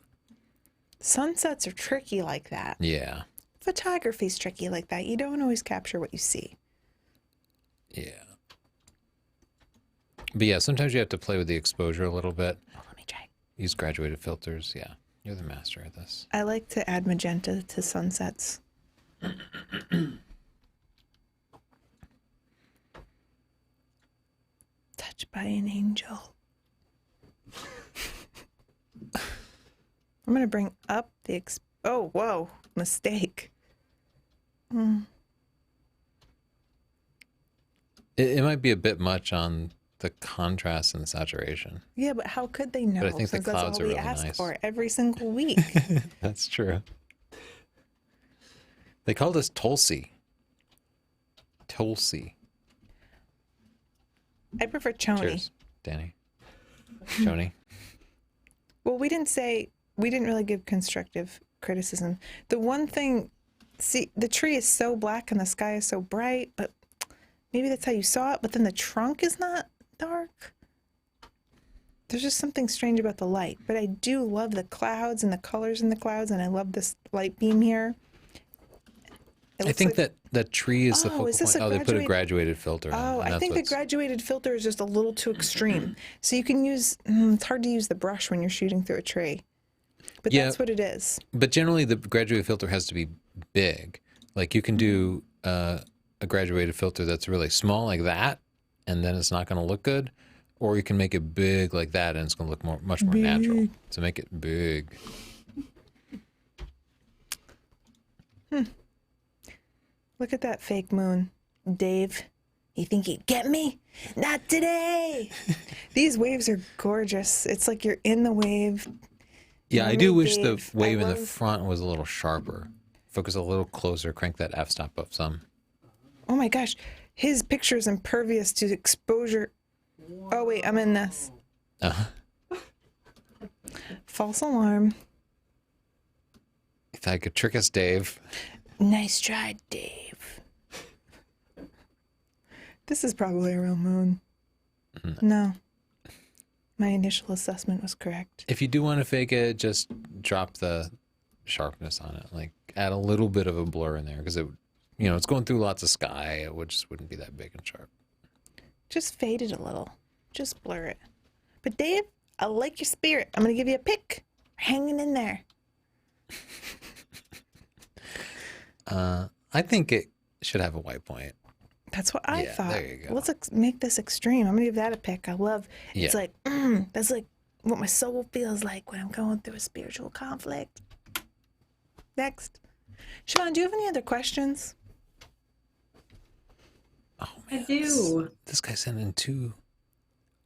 Sunsets are tricky like that. Yeah, Photography's tricky like that. You don't always capture what you see. yeah. But yeah, sometimes you have to play with the exposure a little bit. Oh, let me try. Use graduated filters. Yeah, you're the master at this. I like to add magenta to sunsets. Touched by an angel. I'm going to bring up the... oh, whoa. Mistake. It might be a bit much on the contrast and the saturation. Yeah, but how could they know? But I think the Since clouds that's are all we really ask nice. for every single week. That's true. They called us Tulsi. Tulsi. I prefer Choni. Cheers, Danny. Joni. Well, we didn't really give constructive criticism. The one thing, see, the tree is so black and the sky is so bright, but maybe that's how you saw it, but then the trunk is not dark. There's just something strange about the light, but I do love the clouds and the colors in the clouds, and I love this light beam here. It I looks think like- that tree is the Oh, focal is this point. a Oh, they put a graduated- graduated filter in. Oh, and I that's think the what's- graduated filter is just a little too extreme. So you can use, it's hard to use the brush when you're shooting through a tree. But Yeah. that's what it is. But generally, the graduated filter has to be big. Like you can do a graduated filter that's really small like that, and then it's not going to look good. Or you can make it big like that, and it's going to look much more natural. So make it big. Look at that fake moon. Dave, you think you'd get me? Not today. These waves are gorgeous. It's like you're in the wave. Yeah, I Mermaid do wish the Dave. wave I in the love- front was a little sharper. Focus a little closer. Crank that f-stop up some. Oh my gosh. His picture is impervious to exposure. Oh, wait, I'm in this. False alarm. If that could trick us, Dave. Nice try, Dave. This is probably a real moon. No. My initial assessment was correct. If you do want to fake it, just drop the sharpness on it. Like add a little bit of a blur in there because it, it's going through lots of sky. It just wouldn't be that big and sharp. Just fade it a little. Just blur it. But Dave, I like your spirit. I'm going to give you a pick. Hanging in there. I think it should have a white point. That's what I Yeah, thought. there you go. Let's make this extreme. I'm going to give that a pick. I love, it's Yeah. like, that's like what my soul feels like when I'm going through a spiritual conflict. Next. Siobhan, do you have any other questions? Oh I man, do. this guy sent in two.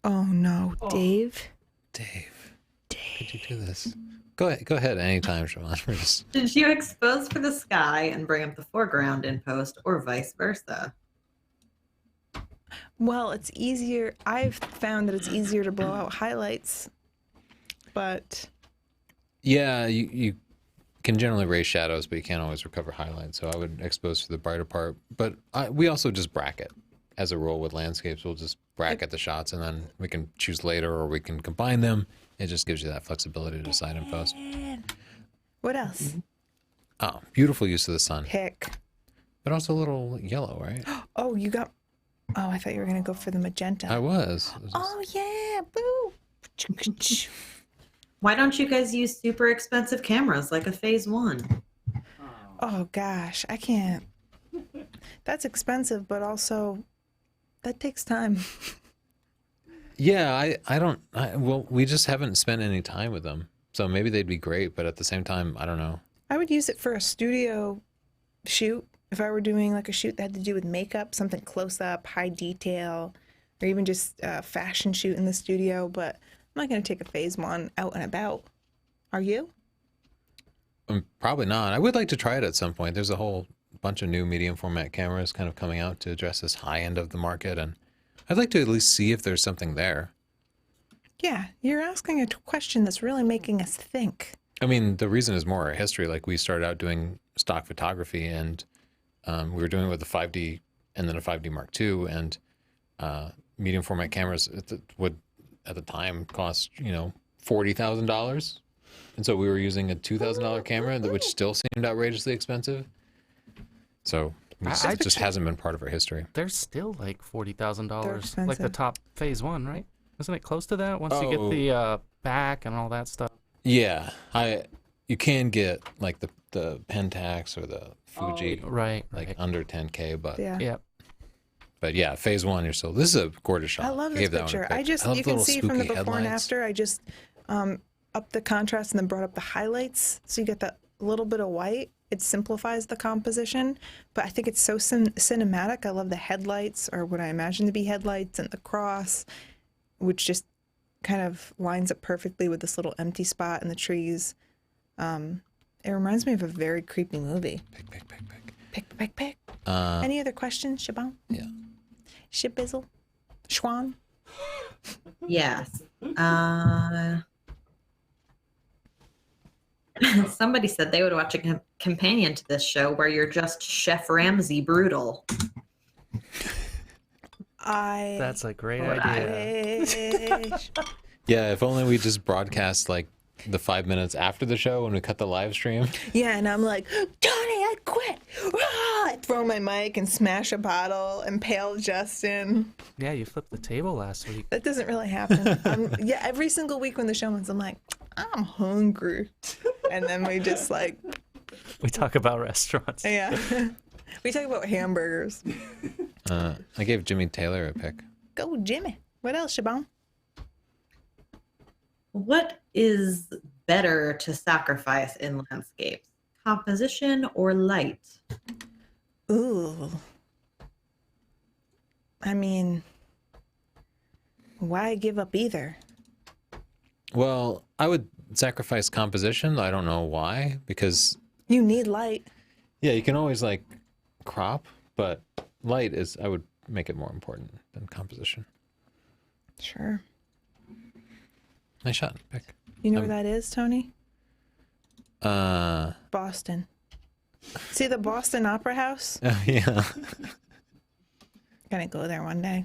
Oh no, Dave. Dave, could you do this? Go ahead anytime, Siobhan. We're just Did you expose for the sky and bring up the foreground in post, or vice versa? Well, it's easier. I've found that it's easier to blow out highlights, but yeah. You can generally raise shadows, but you can't always recover highlights. So I would expose for the brighter part. But we also just bracket. As a rule with landscapes, we'll just bracket the shots, and then we can choose later, or we can combine them. It just gives you that flexibility to decide in post. What else? Oh, beautiful use of the sun. Pick. But also a little yellow, right? Oh, you got. Oh, I thought you were gonna go for the magenta. I was. Oh yeah, boo. Why don't you guys use super expensive cameras like a Phase 1? Oh gosh, I can't. That's expensive, but also that takes time. Yeah, well, we just haven't spent any time with them. So maybe they'd be great, but at the same time, I don't know. I would use it for a studio shoot. If I were doing like a shoot that had to do with makeup, something close up, high detail, or even just a fashion shoot in the studio. But I'm not going to take a Phase 1 out and about. Are you? Probably not. I would like to try it at some point. There's a whole bunch of new medium format cameras kind of coming out to address this high end of the market, and I'd like to at least see if there's something there. Yeah, you're asking a question that's really making us think. I mean, the reason is more our history. Like, we started out doing stock photography, and we were doing it with a 5D and then a 5D Mark II, and medium format cameras would at the time cost $40,000, and so we were using a $2,000 camera, which still seemed outrageously expensive. So it just hasn't been part of our history. They're still like $40,000, like the expensive. top Phase 1, right? Isn't it close to that once you get the back and all that stuff? Yeah, you can get like the Pentax or the Fuji, Right. under 10K, but Yeah. But yeah, Phase 1, you're still. This is a gorgeous shot. I love gave this that one a picture. pick. I love You the can little see from the spooky before and headlights. after, I just upped the contrast and then brought up the highlights. So you get that little bit of white. It simplifies the composition, but I think it's so cinematic. I love the headlights, or what I imagine to be headlights, and the cross, which just kind of lines up perfectly with this little empty spot in the trees. It reminds me of a very creepy movie. Pick. Any other questions, Shabon? Yeah. Shibizzle? Schwan? Yes. Somebody said they would watch a companion to this show where you're just Chef Ramsay brutal. That's a great idea. Yeah, if only we just broadcast like the 5 minutes after the show when we cut the live stream. Yeah, and I'm like, Johnny, I quit. Rah! I throw my mic and smash a bottle, impale Justin. Yeah, you flipped the table last week. That doesn't really happen. Yeah, every single week when the show ends, I'm like, I'm hungry. And then we just like, We talk about restaurants. yeah. We talk about hamburgers. I gave Jimmy Taylor a pick. Go, Jimmy. What else, Shabon? What is better to sacrifice in landscapes, composition or light? Ooh. I mean, why give up either? Well, I would sacrifice composition. I don't know why, because You need light. yeah, you can always like crop, but light is, I would make it more important than composition. Sure. Nice shot. Pick. You know where that is, Tony? Oh, Boston. See the Boston Opera House? yeah. Gonna go there one day.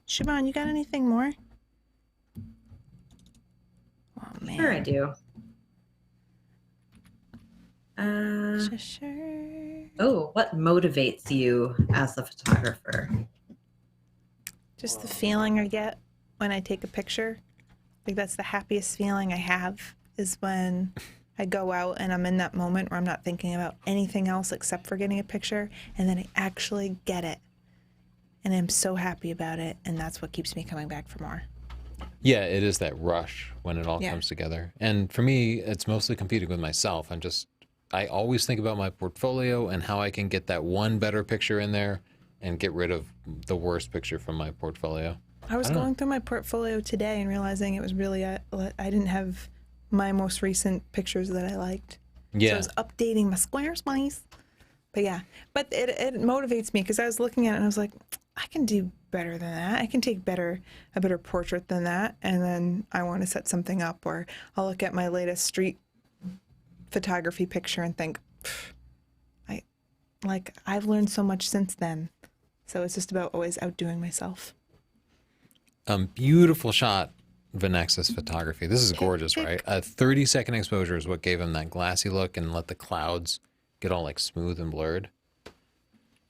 Siobhan, you got anything more? Oh man. Sure, I do. Sure. Oh, what motivates you as a photographer? Just the feeling I get when I take a picture. I think that's the happiest feeling I have, is when I go out and I'm in that moment where I'm not thinking about anything else except for getting a picture, and then I actually get it. And I'm so happy about it, and that's what keeps me coming back for more. Yeah, it is that rush when it all Yeah. comes together. And for me, it's mostly competing with myself. I always think about my portfolio and how I can get that one better picture in there and get rid of the worst picture from my portfolio. I was going through my portfolio today and realizing it was really, I didn't have my most recent pictures that I liked. So Yeah. I was updating my Squarespace. But yeah, but it motivates me, because I was looking at it and I was like, I can do better than that. I can take a better portrait than that. And then I want to set something up, or I'll look at my latest street photography picture and think, I've learned so much since then. So it's just about always outdoing myself. Beautiful shot, Vanexis photography. This is gorgeous, right? A 30-second exposure is what gave him that glassy look and let the clouds get all like smooth and blurred.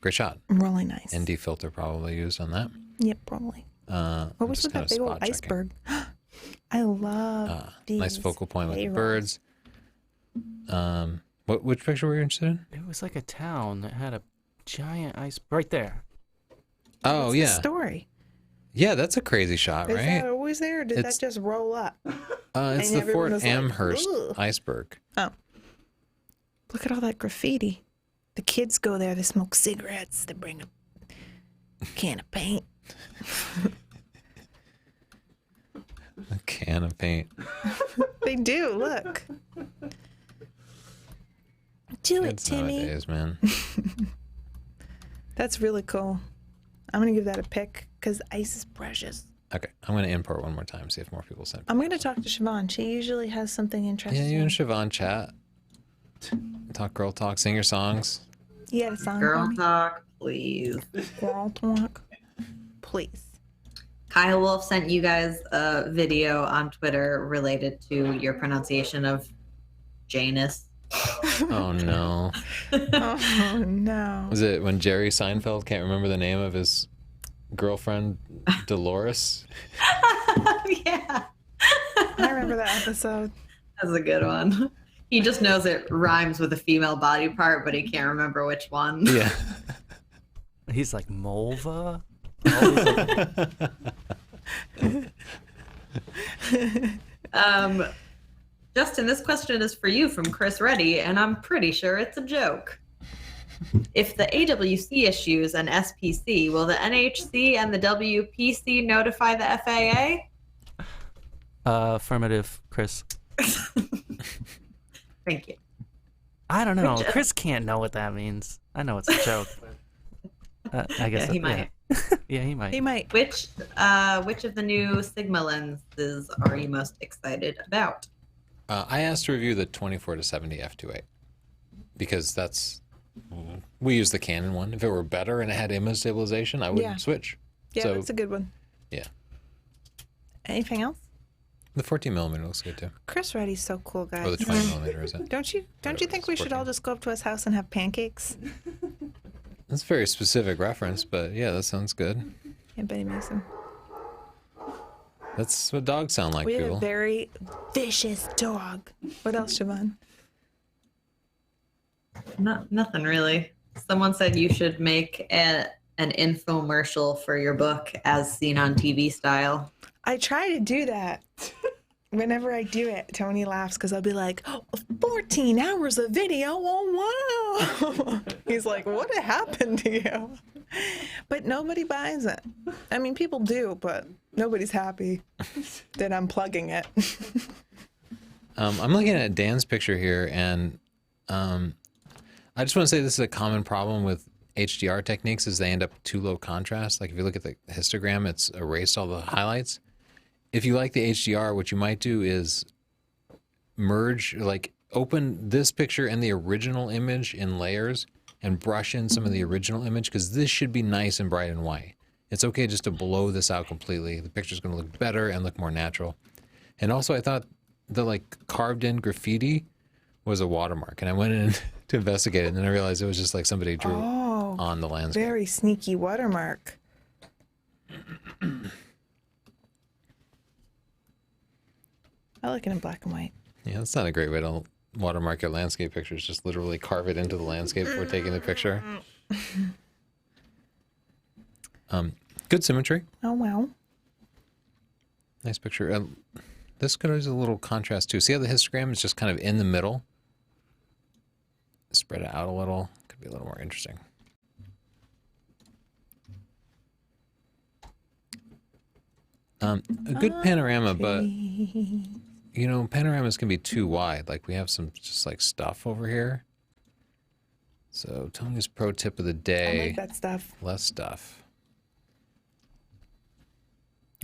Great shot. Really nice. ND filter probably used on that. Yep, probably. What was with that big old iceberg? I love these. Nice focal point with the A-rods. birds. Which picture were you interested in? It was like a town that had a giant ice right there. Oh, What's yeah. the story? Yeah, that's a crazy shot, Is right? that always there, or did that just roll up? It's and the everyone Fort was like, Amherst "Ugh." iceberg. Oh. Look at all that graffiti. The kids go there, they smoke cigarettes, they bring a can of paint. A can of paint. They do, look. Do it, Kids Timmy. nowadays, man. That's really cool. I'm going to give that a pick because ice is precious. Okay, I'm going to import one more time, see if more people send. I'm going to talk to Siobhan. She usually has something interesting. Yeah, you and Siobhan chat. Talk girl talk, sing your songs. You had a song for Girl me? talk, please. Girl talk. Please. Kyle Wolf sent you guys a video on Twitter related to your pronunciation of Janus. Oh no. Oh, no. Was it when Jerry Seinfeld can't remember the name of his girlfriend, Dolores? Yeah. I remember that episode. That's a good one. He just knows it rhymes with a female body part, but he can't remember which one. Yeah. He's like Mulva. Justin, this question is for you from Chris Reddy, and I'm pretty sure it's a joke. If the AWC issues an SPC, will the NHC and the WPC notify the FAA? Affirmative, Chris. Thank you. I don't know. Which, Chris can't know what that means. I know it's a joke. But, I guess Yeah, he might. Yeah, he might. He might. Which of the new Sigma lenses are you most excited about? I asked to review the 24 to 70 f2.8 because we use the Canon one. If it were better and it had image stabilization, I would Yeah. switch. Yeah, So, that's a good one. yeah. Anything else? The 14 millimeter looks good too. Chris Reddy's so cool, guys. Or the 20 millimeter, is it? Don't you Whatever think it we is, should all 14. just go up to his house and have pancakes? That's a very specific reference, but yeah, that sounds good. Yeah, Betty makes them. That's what dogs sound like, We have people. a very vicious dog. What else, Siobhan? Nothing really. Someone said you should make an infomercial for your book as seen on TV style. I try to do that. Whenever I do it, Tony laughs because I'll be like, oh, 14 hours of video. Oh, wow. He's like, what happened to you? But nobody buys it. I mean, people do, but nobody's happy that I'm plugging it. I'm looking at Dan's picture here, and I just want to say this is a common problem with HDR techniques is they end up too low contrast. Like if you look at the histogram, it's erased all the highlights. If you like the HDR, what you might do is merge, like open this picture and the original image in layers and brush in some of the original image because this should be nice and bright and white. It's okay just to blow this out completely. The picture's going to look better and look more natural. And also I thought the like carved in graffiti was a watermark, and I went in to investigate it, and then I realized it was just like somebody drew on the landscape. Very sneaky watermark. I like it in black and white. Yeah, that's not a great way to watermark your landscape pictures. Just literally carve it into the landscape before taking the picture. Good symmetry. Oh, wow. Nice picture. This could use a little contrast too. See how the histogram is just kind of in the middle? Spread it out a little. Could be a little more interesting. A good panorama, but you know, panoramas can be too wide. Like we have some just like stuff over here. So Tony's pro tip of the I day, like that stuff. less stuff.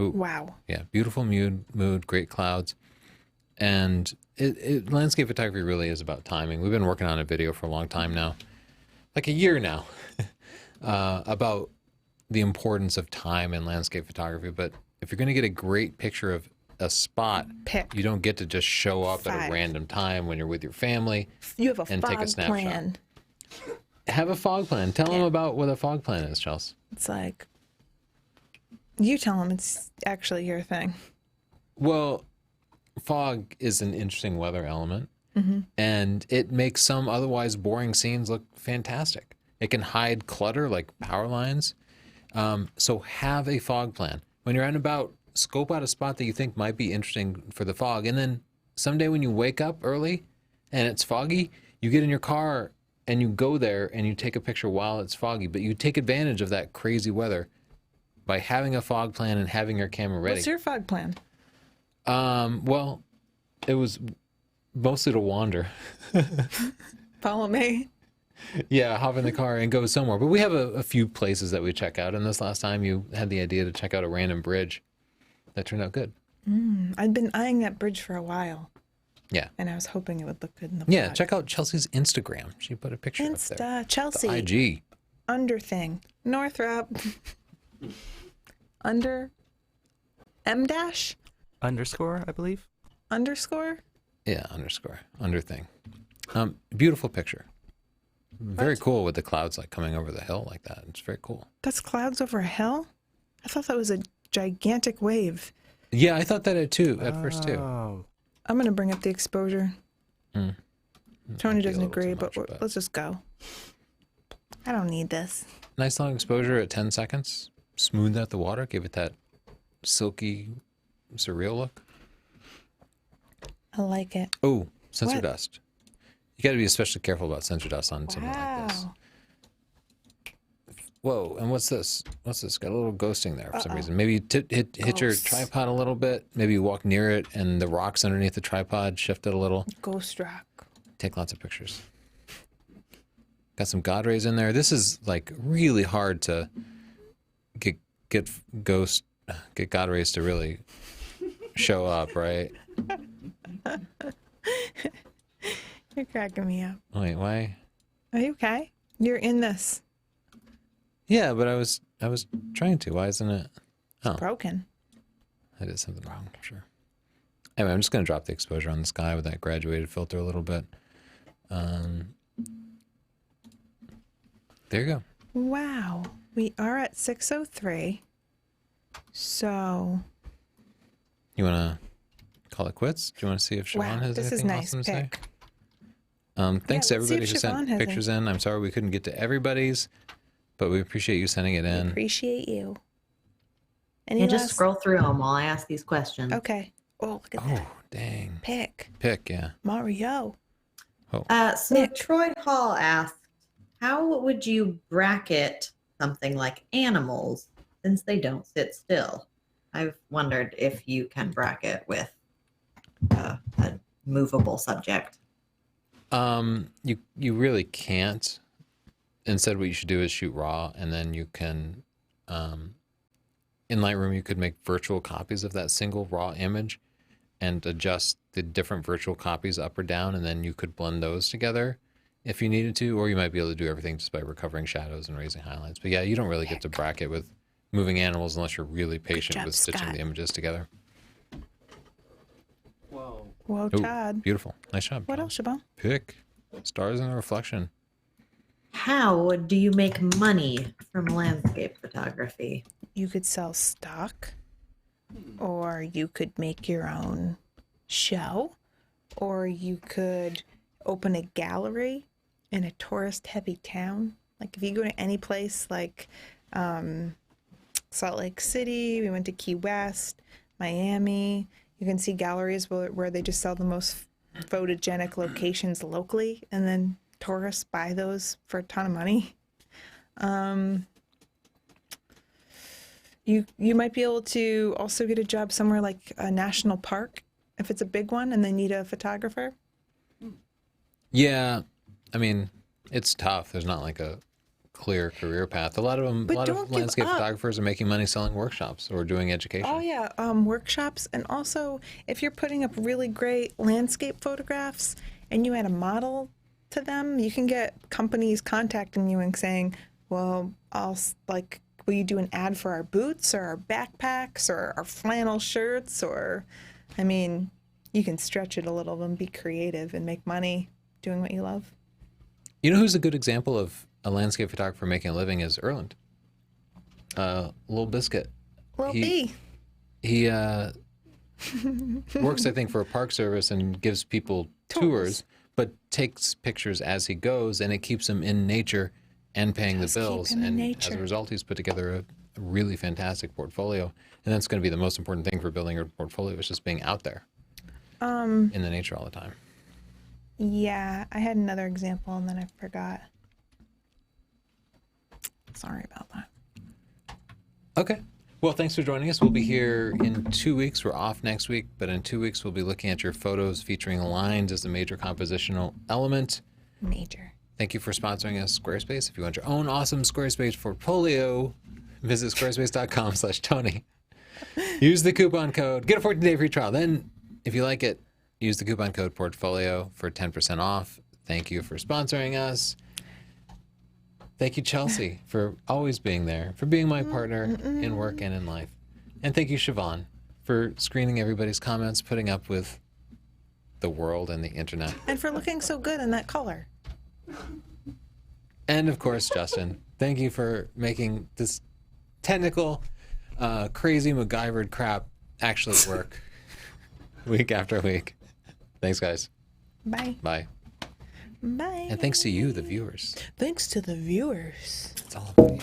Ooh, Wow. yeah, beautiful mood, great clouds. And landscape photography really is about timing. We've been working on a video for a long time now, like a year now, about the importance of time in landscape photography. But if you're going to get a great picture of a spot, Pick. you don't get to just show up at 5. a random time when you're with your family. You have a and take a fog snapshot. plan. Have a fog plan. Tell them about what a fog plan is, Chelsea. It's like, you tell them it's actually your thing. Well, fog is an interesting weather element, and it makes some otherwise boring scenes look fantastic. It can hide clutter like power lines. So have a fog plan. When you're out and about, scope out a spot that you think might be interesting for the fog. And then someday when you wake up early and it's foggy, you get in your car and you go there and you take a picture while it's foggy. But you take advantage of that crazy weather by having a fog plan and having your camera ready. What's your fog plan? Well, it was mostly to wander. Follow me. Yeah, hop in the car and go somewhere. But we have a few places that we check out. And this last time you had the idea to check out a random bridge. That turned out good. I've been eyeing that bridge for a while, Yeah. and I was hoping it would look good in the Yeah, fog. check out Chelsea's Instagram. She put a picture up there. Insta, Chelsea. The IG. Under thing. Northrup. Under. M dash? Underscore, I believe. Underscore? Yeah, underscore. Under thing. Beautiful picture. Very cool with the clouds like coming over the hill like that. It's very cool. That's clouds over a hill? I thought that was a gigantic wave. Yeah, I thought that at first too. Oh. I'm going to bring up the exposure. Tony Might be a doesn't little too agree, much, but let's just go. I don't need this. Nice long exposure at 10 seconds. Smoothed out the water, give it that silky, surreal look. I like it. Oh, sensor What? dust. You got to be especially careful about sensor dust on something like this. Wow. Whoa, and what's this? What's this? Got a little ghosting there for some reason. Maybe you hit your Ghosts. tripod a little bit. Maybe you walk near it and the rocks underneath the tripod shift it a little. Ghost rock. Take lots of pictures. Got some God rays in there. This is like really hard to get God rays to really show up, right? You're cracking me up. Wait, why? Are you okay? You're in this. Yeah, but I was trying to. Why isn't it? Oh, Broken. I did something wrong, I'm sure. Anyway, I'm just going to drop the exposure on the sky with that graduated filter a little bit. There you go. Wow. We are at 6:03. So, You want to call it quits? Do you want to see if Siobhan wow, has this is anything nice. awesome to say? Pick. Thanks to let's see everybody if who Siobhan sent has pictures in. I'm sorry we couldn't get to everybody's, but we appreciate you sending it in. Appreciate you. Any Yeah, last... just scroll through them while I ask these questions. Okay. Oh, look at that. Oh, dang. Pick. Yeah. Mario. So Nick. Troy Hall asked, how would you bracket something like animals since they don't sit still? I've wondered if you can bracket with a movable subject. You really can't. Instead, what you should do is shoot raw, and then you can, in Lightroom, you could make virtual copies of that single raw image and adjust the different virtual copies up or down, and then you could blend those together if you needed to, or you might be able to do everything just by recovering shadows and raising highlights. But yeah, you don't really get to bracket with moving animals unless you're really patient job, with stitching Scott. the images together. Whoa. Whoa, Ooh, Todd. beautiful. Nice job. What John. else, Siobhan? Pick stars in the reflection. How do you make money from landscape photography? You could sell stock, or you could make your own show, or you could open a gallery in a tourist-heavy town. Like if you go to any place like Salt Lake City, we went to Key West, Miami, you can see galleries where they just sell the most photogenic locations locally, and then tourists buy those for a ton of money. You might be able to also get a job somewhere like a national park if it's a big one and they need a photographer. Yeah, I mean, it's tough. There's not like a clear career path. A lot of them, But a lot don't of give landscape up. photographers are making money selling workshops or doing education. Oh yeah, workshops, and also if you're putting up really great landscape photographs and you add a model to them, you can get companies contacting you and saying, "Well, will you do an ad for our boots or our backpacks or our flannel shirts?" Or, I mean, you can stretch it a little and be creative and make money doing what you love. You know who's a good example of a landscape photographer making a living is Erland. Little Biscuit. Well, He works, I think, for a park service and gives people tours, but takes pictures as he goes, and it keeps him in nature and paying Just the keep bills. him in And nature. as a result, he's put together a really fantastic portfolio. And that's going to be the most important thing for building your portfolio, is just being out there in the nature all the time. Yeah, I had another example and then I forgot. Sorry about that. Okay. Well, thanks for joining us. We'll be here in 2 weeks. We're off next week, but in 2 weeks, we'll be looking at your photos featuring lines as a major compositional element. Major. Thank you for sponsoring us, Squarespace. If you want your own awesome Squarespace portfolio, visit squarespace.com/Tony. Use the coupon code. Get a 14-day free trial. Then, if you like it, use the coupon code portfolio for 10% off. Thank you for sponsoring us. Thank you, Chelsea, for always being there, for being my partner in work and in life. And thank you, Siobhan, for screening everybody's comments, putting up with the world and the internet. And for looking so good in that color. And of course, Justin, thank you for making this technical, crazy MacGyvered crap actually work week after week. Thanks, guys. Bye. Bye. Bye. And thanks to you, the viewers. Thanks to the viewers. It's all about you.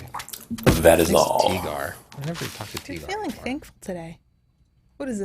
That is Thanks all. to Tigar. I never talked to I'm Tigar feeling before. thankful today. What is it?